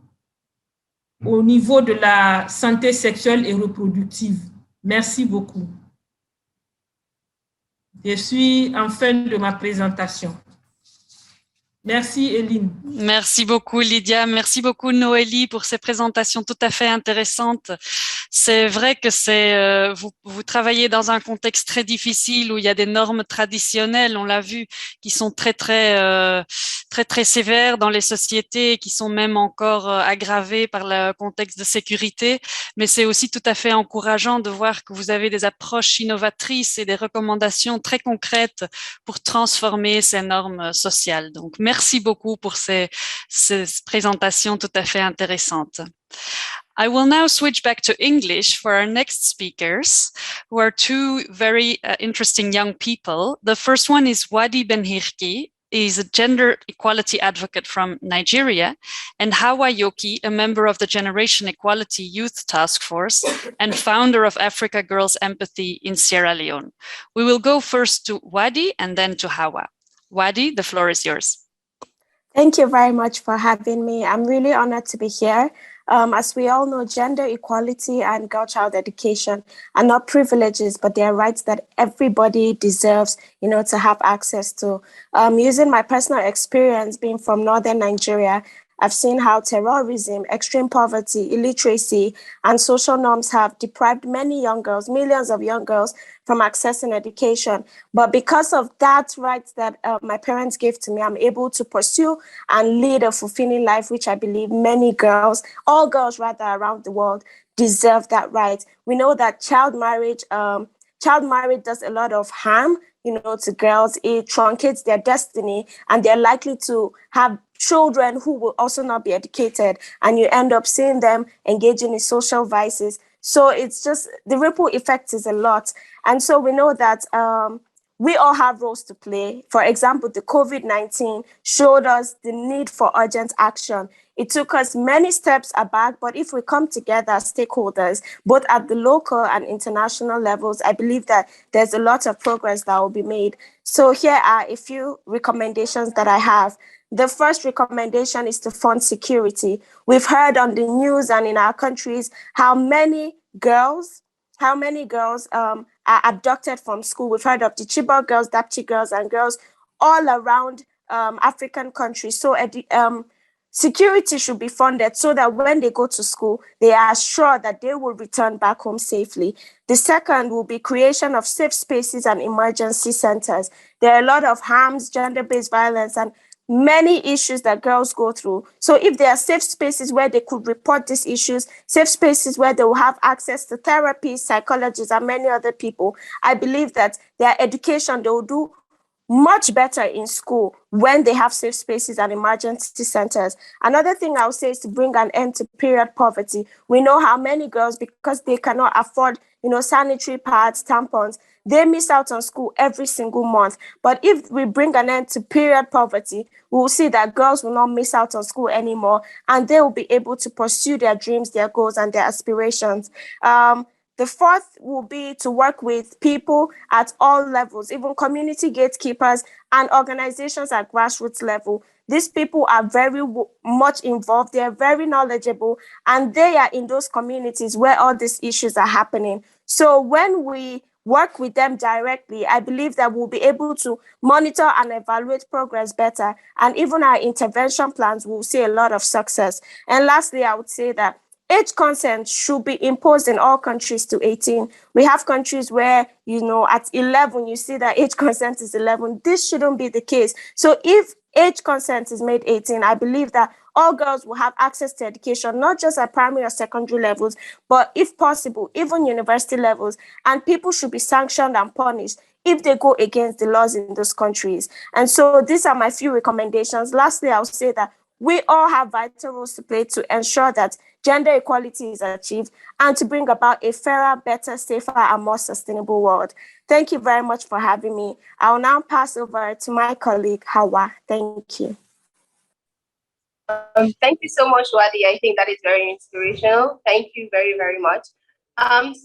au niveau de la santé sexuelle et reproductive. Merci beaucoup. Je suis en fin de ma présentation. Merci, Eline. Merci beaucoup, Lydia. Merci beaucoup, Noélie, pour ces présentations tout à fait intéressantes. C'est vrai que vous travaillez dans un contexte très difficile où il y a des normes traditionnelles, on l'a vu, qui sont très sévères dans les sociétés et qui sont même encore aggravées par le contexte de sécurité. Mais c'est aussi tout à fait encourageant de voir que vous avez des approches innovatrices et des recommandations très concrètes pour transformer ces normes sociales. Donc, merci beaucoup pour ces présentations tout à fait intéressantes. I will now switch back to English for our next speakers, who are two very interesting young people. The first one is Wadi Benhirki, is a gender equality advocate from Nigeria, and Hawa Yoki, a member of the Generation Equality Youth Task Force and founder of Africa Girls Empathy in Sierra Leone. We will go first to Wadi and then to Hawa. Wadi, the floor is yours. Thank you very much for having me. I'm really honored to be here. As we all know, gender equality and girl-child education are not privileges, but they are rights that everybody deserves, to have access to. Using my personal experience being from northern Nigeria, I've seen how terrorism, extreme poverty, illiteracy, and social norms have deprived many young girls, millions of young girls, from accessing education. But because of that right that my parents gave to me, I'm able to pursue and lead a fulfilling life, which I believe many girls, all girls rather around the world, deserve that right. We know that child marriage does a lot of harm, to girls. It truncates their destiny, and they're likely to have children who will also not be educated, and you end up seeing them engaging in social vices. So it's just, the ripple effect is a lot. And so we know that we all have roles to play. For example, the COVID-19 showed us the need for urgent action. It took us many steps aback, but if we come together as stakeholders, both at the local and international levels, I believe that there's a lot of progress that will be made. So here are a few recommendations that I have. The first recommendation is to fund security. We've heard on the news and in our countries how many girls are abducted from school. We've heard of the Chibok girls, Dapchi girls, and girls all around African countries. So security should be funded so that when they go to school, they are sure that they will return back home safely. The second will be creation of safe spaces and emergency centers. There are a lot of harms, gender-based violence, and many issues that girls go through. So if there are safe spaces where they could report these issues, safe spaces where they will have access to therapists, psychologists, and many other people, I believe that their education, they will do much better in school when they have safe spaces and emergency centers. Another thing I would say is to bring an end to period poverty. We know how many girls, because they cannot afford, sanitary pads, tampons, they miss out on school every single month. But if we bring an end to period poverty, we will see that girls will not miss out on school anymore, and they will be able to pursue their dreams, their goals, and their aspirations. The fourth will be to work with people at all levels, even community gatekeepers and organizations at grassroots level. These people are very much involved, they are very knowledgeable, and they are in those communities where all these issues are happening. So when we work with them directly, I believe that we'll be able to monitor and evaluate progress better, and even our intervention plans will see a lot of success. And lastly, I would say that age consent should be imposed in all countries to 18. We have countries where, at 11, you see that age consent is 11. This shouldn't be the case. So if age consent is made 18, I believe that all girls will have access to education, not just at primary or secondary levels, but if possible, even university levels. And people should be sanctioned and punished if they go against the laws in those countries. And so these are my few recommendations. Lastly, I'll say that we all have vital roles to play to ensure that gender equality is achieved and to bring about a fairer, better, safer, and more sustainable world. Thank you very much for having me. I'll now pass over to my colleague, Hawa. Thank you. Thank you so much, Wadi. I think that is very inspirational. Thank you very, very much.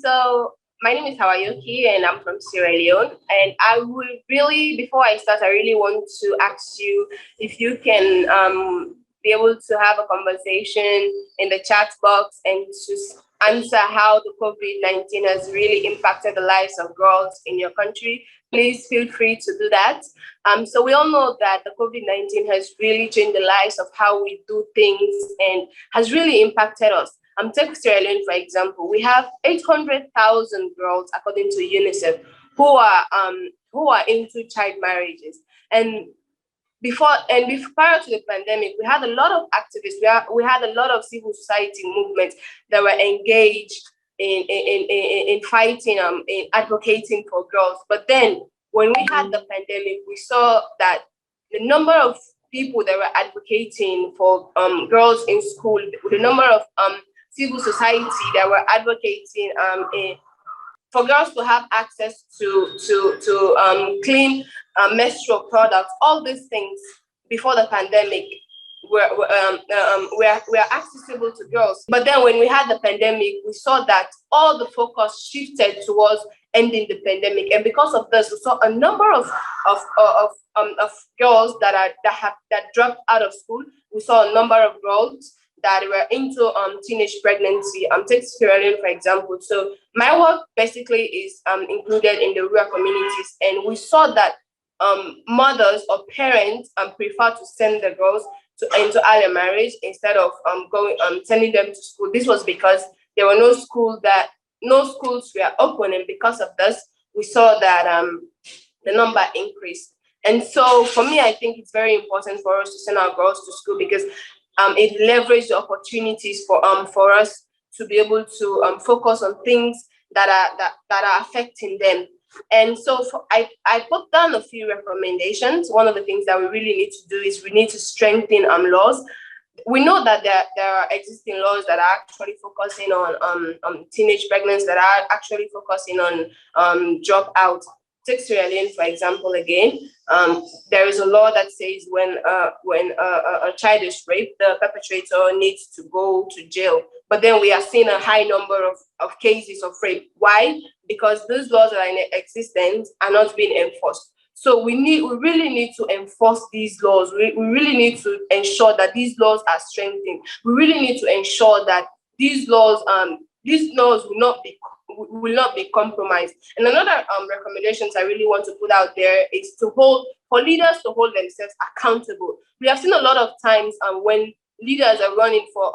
So my name is Hawa Yoki, and I'm from Sierra Leone. And I would really, before I start, I really want to ask you if you can be able to have a conversation in the chat box and to answer how the COVID-19 has really impacted the lives of girls in your country. Please feel free to do that. So we all know that the COVID-19 has really changed the lives of how we do things and has really impacted us. Take Sierra Leone, for example. We have 800,000 girls, according to UNICEF, who are into child marriages. And prior to the pandemic, we had a lot of activists. We had a lot of civil society movements that were engaged in fighting, in advocating for girls. But then, when we had the pandemic, we saw that the number of people that were advocating for girls in school, the number of civil society that were advocating for girls to have access to clean menstrual products, all these things before the pandemic were accessible to girls. But then when we had the pandemic, we saw that all the focus shifted towards ending the pandemic, and because of this, we saw a number of girls that dropped out of school. We saw a number of girls that were into teenage pregnancy. Take Sierra Leone, for example. So my work basically is included in the rural communities, and we saw that mothers or parents prefer to send the girls into early marriage instead of sending them to school. This was because there were no schools were open, and because of this, we saw that the number increased. And so for me, I think it's very important for us to send our girls to school because it leverages the opportunities for us to be able to focus on things that are affecting them. And so I put down a few recommendations. One of the things that we really need to do is we need to strengthen laws. We know that there are existing laws that are actually focusing on teenage pregnancy, that are actually focusing on dropout. Take Sierra Leone, for example, again. There is a law that says when a child is raped, the perpetrator needs to go to jail. But then we are seeing a high number of cases of rape. Why? Because those laws that are in existence are not being enforced. So we really need to enforce these laws. We really need to ensure that these laws are strengthened. We really need to ensure that these laws will not be compromised. And another recommendations I really want to put out there is for leaders to hold themselves accountable. We have seen a lot of times when leaders are running for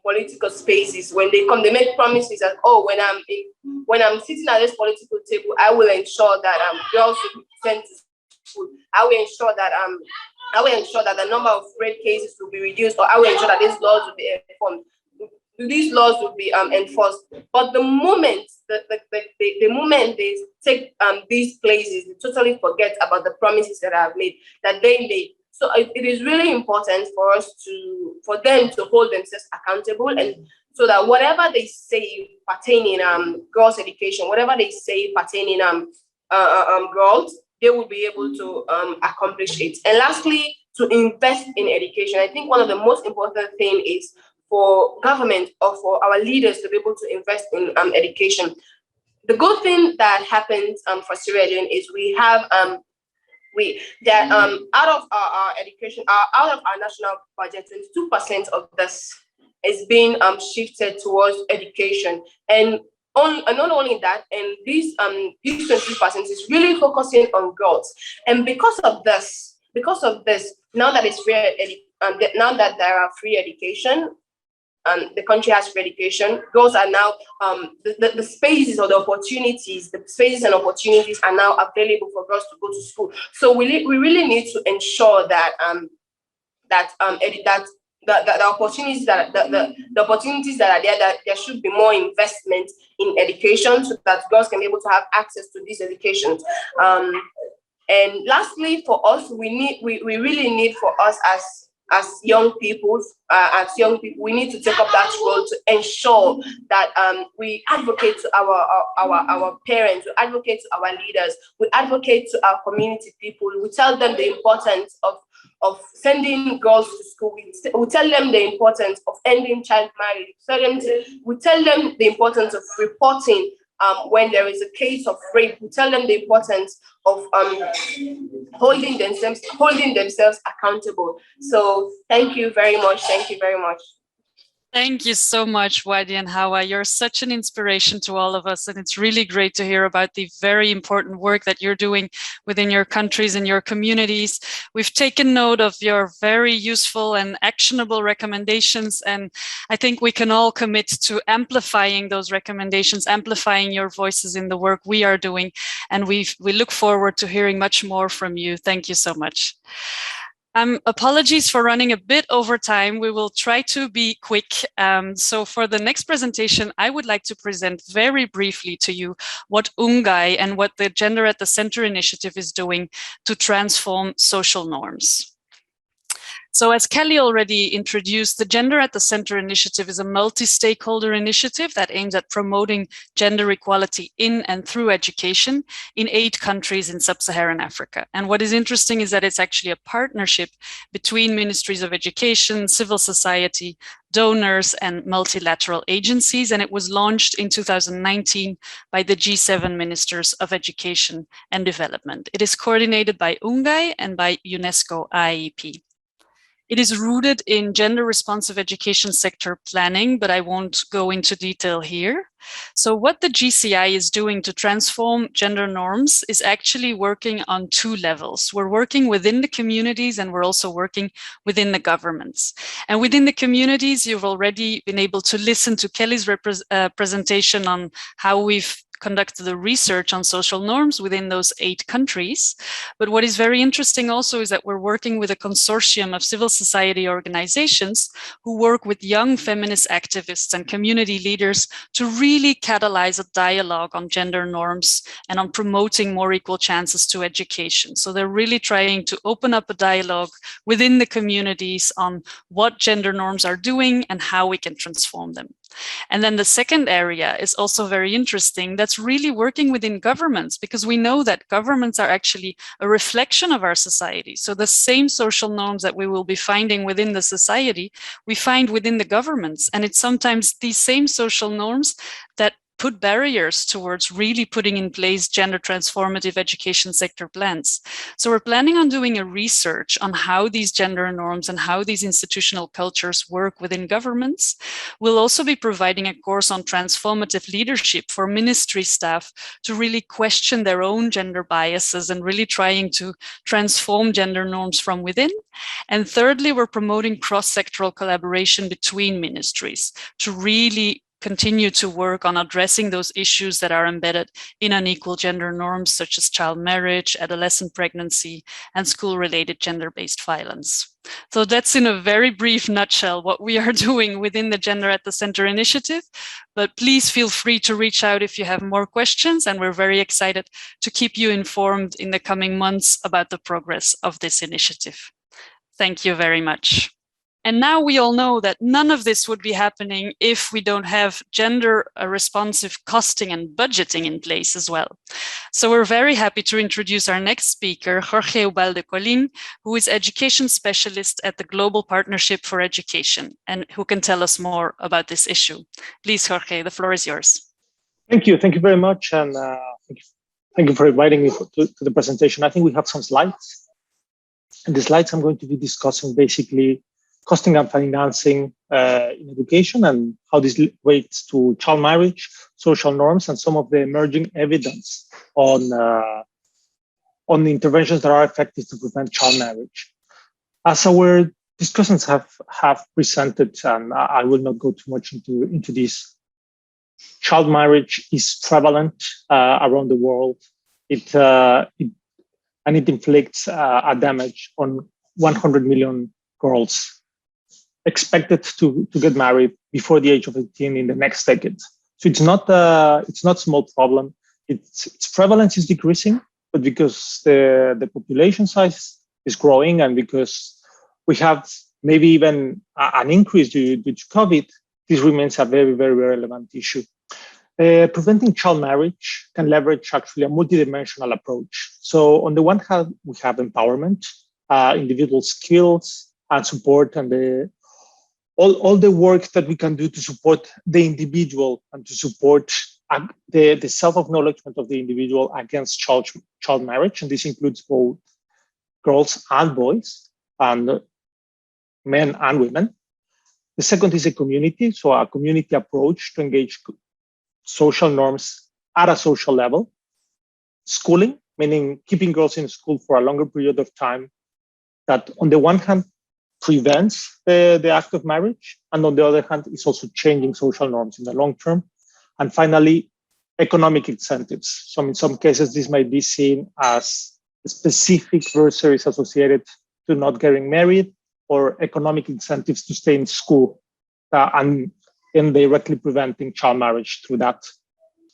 political spaces, when they come, they make promises that, when I'm sitting at this political table, I will ensure that girls will be sent to school. I will ensure that the number of rape cases will be reduced, or I will ensure that these laws will be enforced. These laws will be enforced. But the moment they take these places, they totally forget about the promises that I've made, that they made. So it is really important for them to hold themselves accountable, and so that whatever they say pertaining girls' education, whatever they say pertaining girls, they will be able to accomplish it. And lastly, to invest in education. I think one of the most important things is for government or for our leaders to be able to invest in education. The good thing that happens for Sierra Leone is we have out of our education, out of our national budget, 22% of this is being shifted towards education, and not only that, and these 22% is really focusing on girls. And because of this, now that it's free, now that there are free education, the country has free education, girls are now the spaces or the spaces and opportunities are now available for girls to go to school. So we really need to ensure that the opportunities that are there, that there should be more investment in education so that girls can be able to have access to these educations. And lastly, for us, we really need for us as young people, we need to take up that role to ensure that we advocate to our parents, we advocate to our leaders, we advocate to our community people. We tell them the importance of sending girls to school. We tell them the importance of ending child marriage. We tell them the importance of reporting when there is a case of rape. We tell them the importance of holding themselves accountable. So thank you very much. Thank you very much. Thank you so much, Wadi and Hawa. You're such an inspiration to all of us, and it's really great to hear about the very important work that you're doing within your countries and your communities. We've taken note of your very useful and actionable recommendations, and I think we can all commit to amplifying those recommendations, amplifying your voices in the work we are doing, and we look forward to hearing much more from you. Thank you so much. Apologies for running a bit over time. We will try to be quick. So for the next presentation, I would like to present very briefly to you what UNGAI and what the Gender at the Center initiative is doing to transform social norms. So as Kelly already introduced, the Gender at the Center initiative is a multi-stakeholder initiative that aims at promoting gender equality in and through education in 8 countries in sub-Saharan Africa. And what is interesting is that it's actually a partnership between ministries of education, civil society, donors, and multilateral agencies. And it was launched in 2019 by the G7 Ministers of Education and Development. It is coordinated by UNGAI and by UNESCO IEP. It is rooted in gender responsive education sector planning, but I won't go into detail here. So what the GCI is doing to transform gender norms is actually working on 2 levels. We're working within the communities and we're also working within the governments. And within the communities, you've already been able to listen to Kelly's presentation on how we've conducted the research on social norms within those 8 countries. But what is very interesting also is that we're working with a consortium of civil society organizations who work with young feminist activists and community leaders to really catalyze a dialogue on gender norms and on promoting more equal chances to education. So they're really trying to open up a dialogue within the communities on what gender norms are doing and how we can transform them. And then the second area is also very interesting. That's really working within governments, because we know that governments are actually a reflection of our society. So the same social norms that we will be finding within the society, we find within the governments. And it's sometimes these same social norms that put barriers towards really putting in place gender transformative education sector plans. So we're planning on doing a research on how these gender norms and how these institutional cultures work within governments. We'll also be providing a course on transformative leadership for ministry staff to really question their own gender biases and really trying to transform gender norms from within. And thirdly, we're promoting cross-sectoral collaboration between ministries to really continue to work on addressing those issues that are embedded in unequal gender norms, such as child marriage, adolescent pregnancy, and school-related gender-based violence. So that's in a very brief nutshell what we are doing within the Gender at the Center initiative, but please feel free to reach out if you have more questions, and we're very excited to keep you informed in the coming months about the progress of this initiative. Thank you very much. And now we all know that none of this would be happening if we don't have gender responsive costing and budgeting in place as well. So we're very happy to introduce our next speaker, Jorge Ubalde Colin, who is education specialist at the Global Partnership for Education, and who can tell us more about this issue. Please, Jorge, the floor is yours. Thank you very much, and thank you for inviting me to the presentation. I think we have some slides. And the slides I'm going to be discussing basically costing and financing in education and how this relates to child marriage, social norms, and some of the emerging evidence on the interventions that are effective to prevent child marriage. As our discussants have presented, and I will not go too much into this, child marriage is prevalent around the world. It inflicts a damage on 100 million girls expected to get married before the age of 18 in the next decade. So it's not a small problem. Its prevalence is decreasing, but because the population size is growing and because we have maybe even an increase due to COVID, this remains a very, very relevant issue. Preventing child marriage can leverage actually a multidimensional approach. So on the one hand, we have empowerment, individual skills and support, and all the work that we can do to support the individual and to support the self-acknowledgement of the individual against child marriage. And this includes both girls and boys, and men and women. The second is a community, so a community approach to engage social norms at a social level. Schooling, meaning keeping girls in school for a longer period of time, that on the one hand prevents the act of marriage, and on the other hand is also changing social norms in the long term. And finally, economic incentives. So in some cases, this might be seen as specific bursaries associated to not getting married, or economic incentives to stay in school, and directly preventing child marriage through that.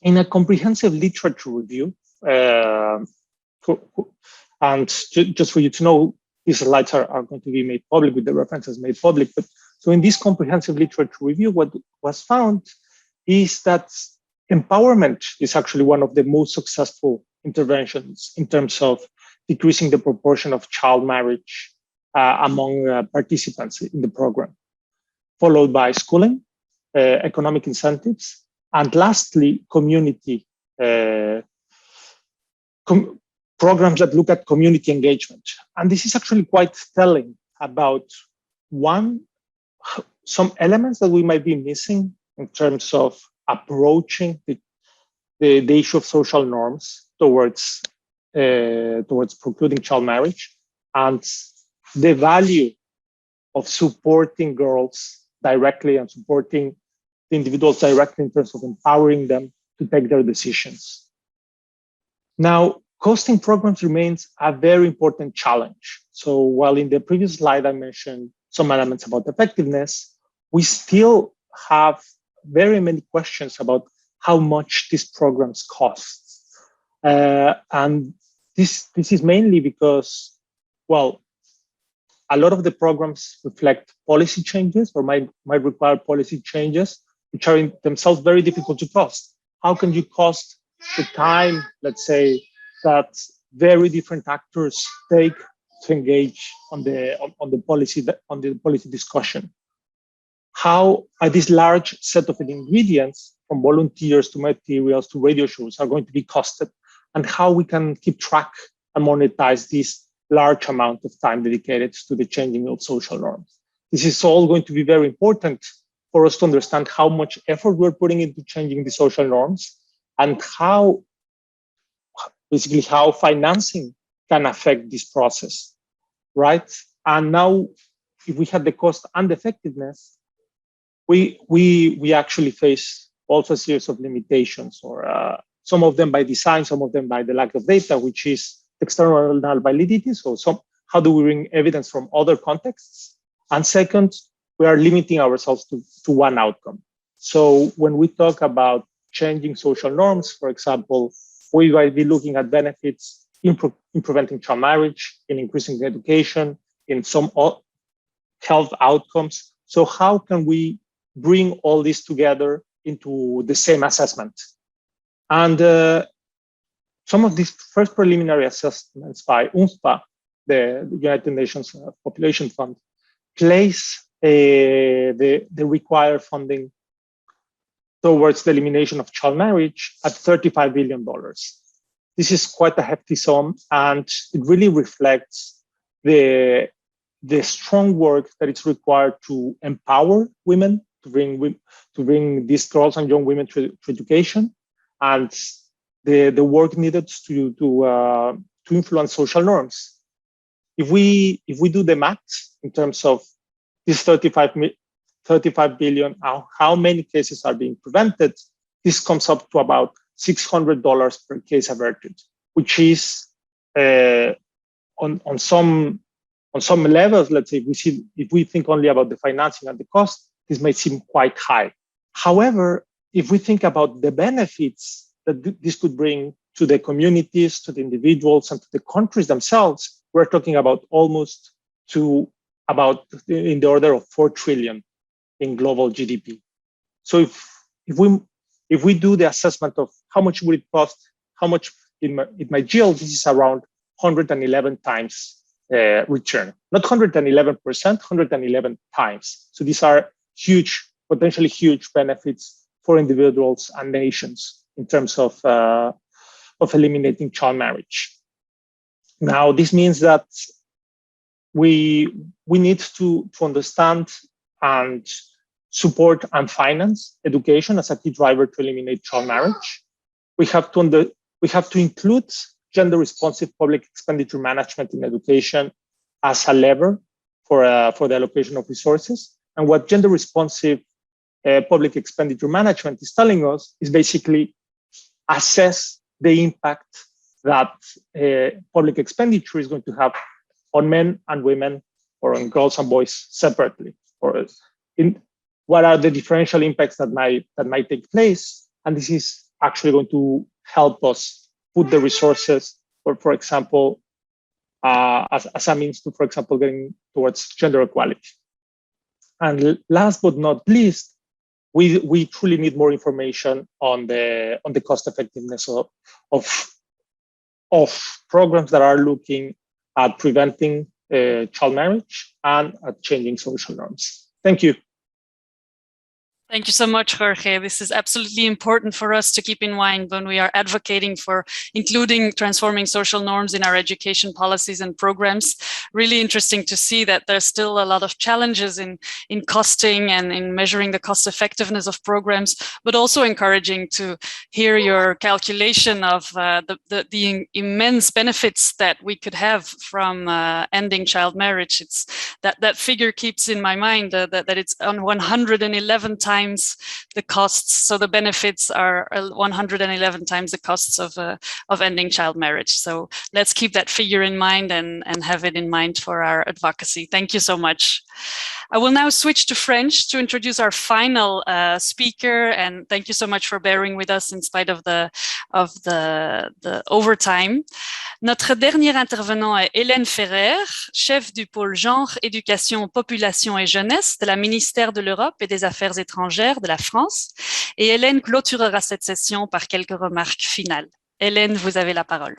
In a comprehensive literature review, and just for you to know, these slides are going to be made public with the references made public. But so in this comprehensive literature review, what was found is that empowerment is actually one of the most successful interventions in terms of decreasing the proportion of child marriage among participants in the program, followed by schooling, economic incentives, and lastly, community programs that look at community engagement. And this is actually quite telling about some elements that we might be missing in terms of approaching the issue of social norms towards precluding child marriage, and the value of supporting girls directly and supporting the individuals directly in terms of empowering them to take their decisions. Now, costing programs remains a very important challenge. So while in the previous slide I mentioned some elements about effectiveness, we still have very many questions about how much these programs cost. And this is mainly because, well, a lot of the programs reflect policy changes or might require policy changes, which are in themselves very difficult to cost. How can you cost the time, let's say, that very different actors take to engage on the policy discussion? How are this large set of ingredients, from volunteers to materials to radio shows, are going to be costed, and how we can keep track and monetize this large amount of time dedicated to the changing of social norms? This is all going to be very important for us to understand how much effort we're putting into changing the social norms, and how financing can affect this process, right? And now, if we have the cost and effectiveness, we actually face also a series of limitations, or some of them by design, some of them by the lack of data, which is external validity. So how do we bring evidence from other contexts? And second, we are limiting ourselves to one outcome. So when we talk about changing social norms, for example, we might be looking at benefits in preventing child marriage, in increasing education, in some health outcomes. So how can we bring all this together into the same assessment? And some of these first preliminary assessments by UNFPA, the United Nations Population Fund, place the required funding towards the elimination of child marriage at $35 billion. This is quite a hefty sum, and it really reflects the strong work that is required to empower women, to bring these girls and young women to education, and the work needed to influence social norms. If we do the math in terms of this 35 billion, how many cases are being prevented, this comes up to about $600 per case averted, which is on some levels, let's say, if we think only about the financing and the cost, this may seem quite high. However, if we think about the benefits that this could bring to the communities, to the individuals, and to the countries themselves, we're talking about almost in the order of 4 trillion in global GDP. So if we do the assessment of how much would it cost, how much it might yield, this is around 111 times return. Not 111%, 111 times. So these are huge, potentially huge benefits for individuals and nations in terms of eliminating child marriage. Now, this means that we need to understand and support and finance education as a key driver to eliminate child marriage. We have to include gender-responsive public expenditure management in education as a lever for the allocation of resources. And what gender-responsive public expenditure management is telling us is basically assess the impact that public expenditure is going to have on men and women, or on girls and boys separately, or what are the differential impacts that might take place. And this is actually going to help us put the resources, or for example, as a means to, for example, getting towards gender equality. And last but not least, we truly need more information on the cost effectiveness of programs that are looking at preventing child marriage and at changing social norms. Thank you. Thank you so much, Jorge. This is absolutely important for us to keep in mind when we are advocating for including transforming social norms in our education policies and programs. Really interesting to see that there's still a lot of challenges in costing and in measuring the cost effectiveness of programs, but also encouraging to hear your calculation of the immense benefits that we could have from ending child marriage. It's that figure keeps in my mind that it's on 111 times the costs. So the benefits are 111 times the costs of ending child marriage. So let's keep that figure in mind and have it in mind for our advocacy. Thank you so much. I will now switch to French to introduce our final speaker, and thank you so much for bearing with us in spite of the overtime. Notre dernier intervenant est Hélène Ferrer, chef du pôle genre, éducation, population et jeunesse de la ministère de l'Europe et des Affaires étrangères de la France. Et Hélène clôturera cette session par quelques remarques finales. Hélène, vous avez la parole.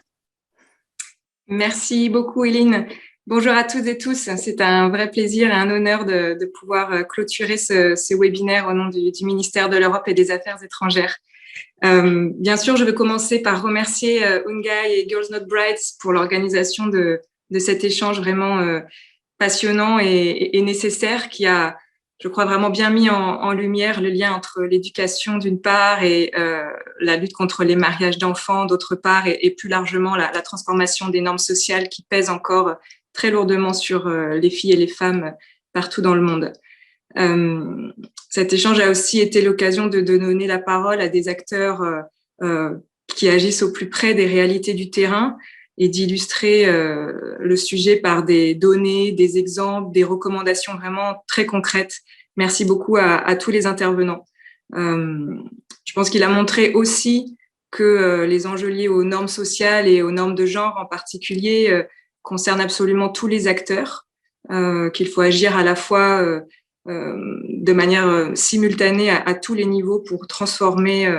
Merci beaucoup, Eline. Bonjour à toutes et tous. C'est un vrai plaisir et un honneur de pouvoir clôturer ce webinaire au nom du ministère de l'Europe et des Affaires étrangères. Bien sûr, je vais commencer par remercier Ungai et Girls Not Brides pour l'organisation de cet échange vraiment passionnant et nécessaire qui a, je crois, vraiment bien mis en lumière le lien entre l'éducation d'une part et la lutte contre les mariages d'enfants d'autre part et plus largement la transformation des normes sociales qui pèsent encore très lourdement sur les filles et les femmes partout dans le monde. Cet échange a aussi été l'occasion de donner la parole à des acteurs qui agissent au plus près des réalités du terrain et d'illustrer le sujet par des données, des exemples, des recommandations vraiment très concrètes. Merci beaucoup à tous les intervenants. Je pense qu'il a montré aussi que les enjeux liés aux normes sociales et aux normes de genre en particulier concernent absolument tous les acteurs, qu'il faut agir à la fois de manière simultanée à tous les niveaux pour transformer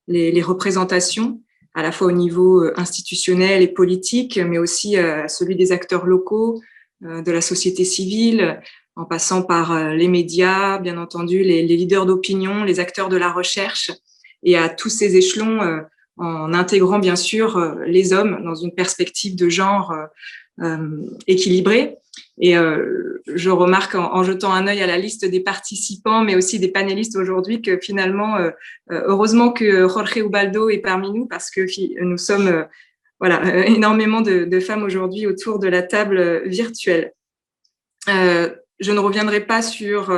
les représentations, à la fois au niveau institutionnel et politique, mais aussi à celui des acteurs locaux, de la société civile, en passant par les médias, bien entendu, les leaders d'opinion, les acteurs de la recherche, et à tous ces échelons en intégrant bien sûr les hommes dans une perspective de genre équilibrée. Et je remarque en jetant un œil à la liste des participants, mais aussi des panélistes aujourd'hui, que finalement, heureusement que Jorge Ubaldo est parmi nous, parce que nous sommes énormément de femmes aujourd'hui autour de la table virtuelle. Je ne reviendrai pas sur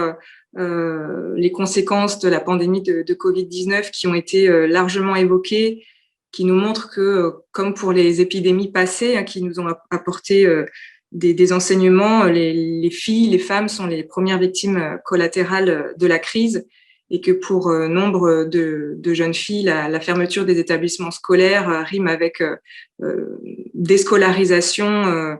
les conséquences de la pandémie de Covid-19 qui ont été largement évoquées, qui nous montrent que, comme pour les épidémies passées, qui nous ont apporté des enseignements, les filles, les femmes sont les premières victimes collatérales de la crise, et que pour nombre de jeunes filles, la fermeture des établissements scolaires rime avec déscolarisation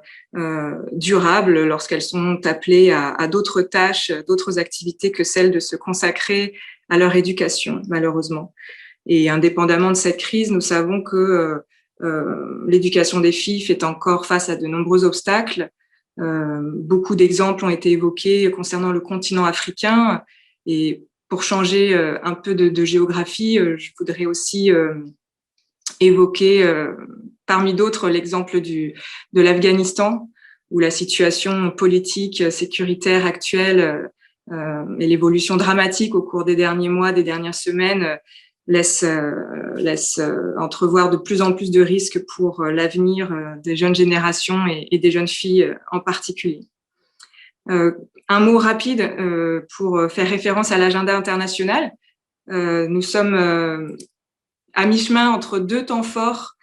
durable lorsqu'elles sont appelées à d'autres tâches, d'autres activités que celles de se consacrer à leur éducation, malheureusement. Et indépendamment de cette crise, nous savons que l'éducation des filles fait encore face à de nombreux obstacles. Beaucoup d'exemples ont été évoqués concernant le continent africain. Et pour changer un peu de géographie, je voudrais aussi évoquer, parmi d'autres, l'exemple de l'Afghanistan, où la situation politique, sécuritaire actuelle et l'évolution dramatique au cours des derniers mois, des dernières semaines laisse entrevoir de plus en plus de risques pour l'avenir des jeunes générations et des jeunes filles en particulier. Un mot rapide pour faire référence à l'agenda international. Nous sommes à mi-chemin entre deux temps forts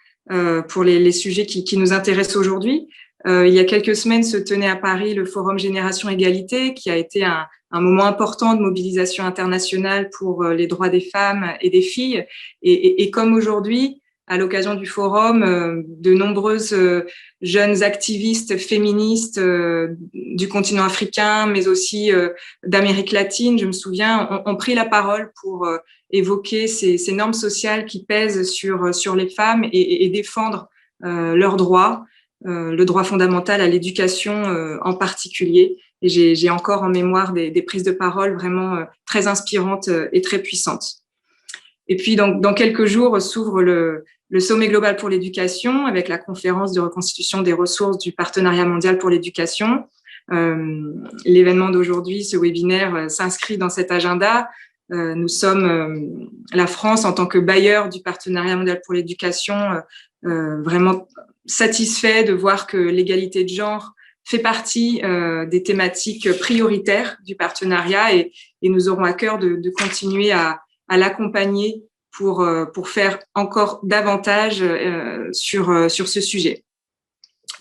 pour les sujets qui nous intéressent aujourd'hui. Il y a quelques semaines se tenait à Paris le Forum Génération Égalité, qui a été un moment important de mobilisation internationale pour les droits des femmes et des filles. Et comme aujourd'hui, à l'occasion du forum, de nombreuses jeunes activistes féministes du continent africain, mais aussi d'Amérique latine, je me souviens, ont pris la parole pour évoquer ces normes sociales qui pèsent sur les femmes et défendre leurs droits, le droit fondamental à l'éducation en particulier. Et j'ai encore en mémoire des prises de parole vraiment très inspirantes et très puissantes. Et puis, dans quelques jours, s'ouvre le sommet global pour l'éducation avec la conférence de reconstitution des ressources du Partenariat mondial pour l'éducation. L'événement d'aujourd'hui, ce webinaire, s'inscrit dans cet agenda. Nous sommes, la France, en tant que bailleur du Partenariat mondial pour l'éducation, vraiment satisfait de voir que l'égalité de genre fait partie des thématiques prioritaires du partenariat et nous aurons à cœur de continuer à l'accompagner pour faire encore davantage sur ce sujet.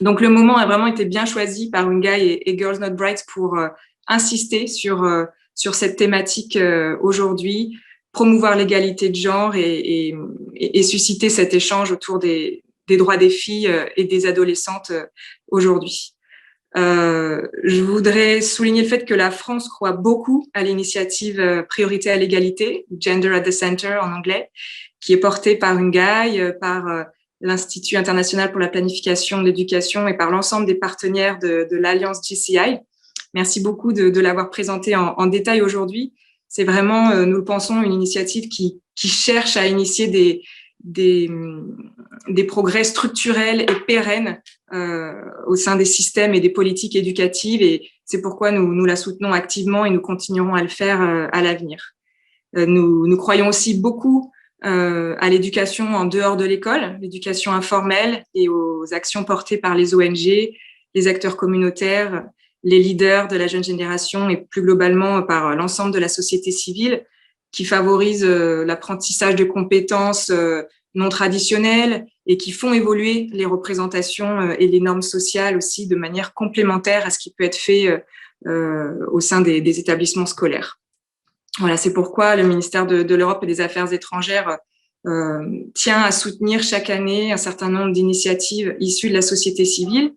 Donc, le moment a vraiment été bien choisi par Ungai et Girls Not Bright pour insister sur cette thématique aujourd'hui, promouvoir l'égalité de genre et susciter cet échange autour des droits des filles et des adolescentes aujourd'hui. Je voudrais souligner le fait que la France croit beaucoup à l'initiative Priorité à l'égalité, Gender at the Center en anglais, qui est portée par Ungai, par l'Institut international pour la planification de l'éducation et par l'ensemble des partenaires de l'Alliance GCI. Merci beaucoup de l'avoir présenté en détail aujourd'hui. C'est vraiment, nous le pensons, une initiative qui cherche à initier des progrès structurels et pérennes au sein des systèmes et des politiques éducatives, et c'est pourquoi nous la soutenons activement et nous continuerons à le faire à l'avenir. Nous croyons aussi beaucoup à l'éducation en dehors de l'école, l'éducation informelle et aux actions portées par les ONG, les acteurs communautaires, les leaders de la jeune génération et plus globalement par l'ensemble de la société civile qui favorisent l'apprentissage de compétences non traditionnelles et qui font évoluer les représentations et les normes sociales aussi de manière complémentaire à ce qui peut être fait au sein des établissements scolaires. Voilà, c'est pourquoi le ministère de l'Europe et des Affaires étrangères tient à soutenir chaque année un certain nombre d'initiatives issues de la société civile,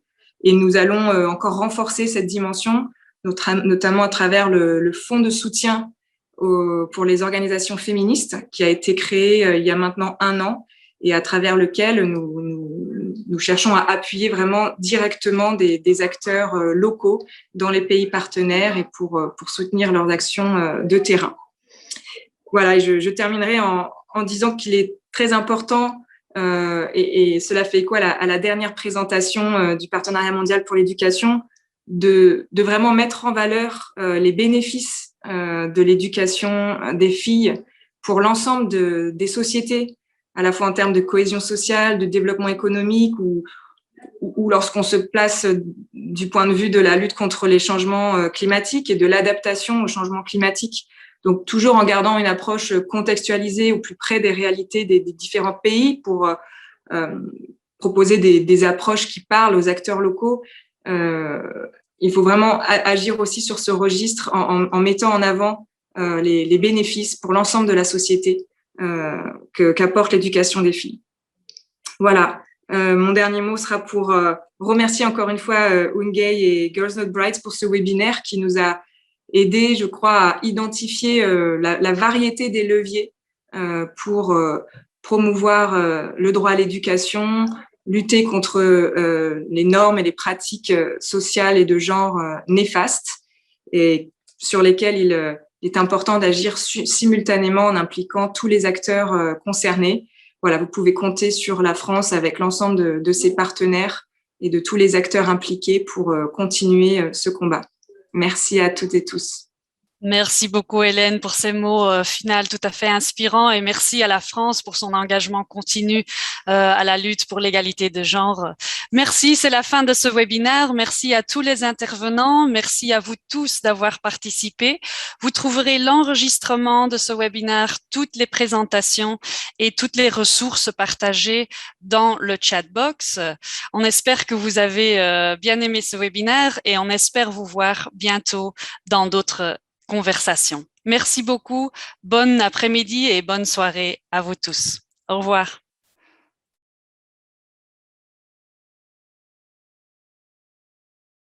et nous allons encore renforcer cette dimension, notamment à travers le fonds de soutien pour les organisations féministes qui a été créé il y a maintenant 1 an et à travers lequel nous cherchons à appuyer vraiment directement des acteurs locaux dans les pays partenaires et pour soutenir leurs actions de terrain. Voilà, et je terminerai en disant qu'il est très important et cela fait écho à la dernière présentation du Partenariat mondial pour l'éducation, de vraiment mettre en valeur les bénéfices de l'éducation des filles pour l'ensemble des sociétés, à la fois en termes de cohésion sociale, de développement économique ou lorsqu'on se place du point de vue de la lutte contre les changements climatiques et de l'adaptation aux changements climatiques. Donc, toujours en gardant une approche contextualisée au plus près des réalités des différents pays pour proposer des approches qui parlent aux acteurs locaux. Il faut vraiment agir aussi sur ce registre en mettant en avant les bénéfices pour l'ensemble de la société qu'apporte l'éducation des filles. Voilà. Mon dernier mot sera pour remercier encore une fois Ungai et Girls Not Bright pour ce webinaire qui nous a aidé, je crois, à identifier la variété des leviers pour promouvoir le droit à l'éducation, lutter contre les normes et les pratiques sociales et de genre néfastes et sur lesquelles il est important d'agir simultanément en impliquant tous les acteurs concernés. Voilà, vous pouvez compter sur la France avec l'ensemble de ses partenaires et de tous les acteurs impliqués pour continuer ce combat. Merci à toutes et tous. Merci beaucoup Hélène pour ces mots finaux tout à fait inspirants et merci à la France pour son engagement continu à la lutte pour l'égalité de genre. Merci, c'est la fin de ce webinaire. Merci à tous les intervenants. Merci à vous tous d'avoir participé. Vous trouverez l'enregistrement de ce webinaire, toutes les présentations et toutes les ressources partagées dans le chat box. On espère que vous avez bien aimé ce webinaire et on espère vous voir bientôt dans d'autres conversation. Merci beaucoup, bon après-midi et bonne soirée à vous tous. Au revoir.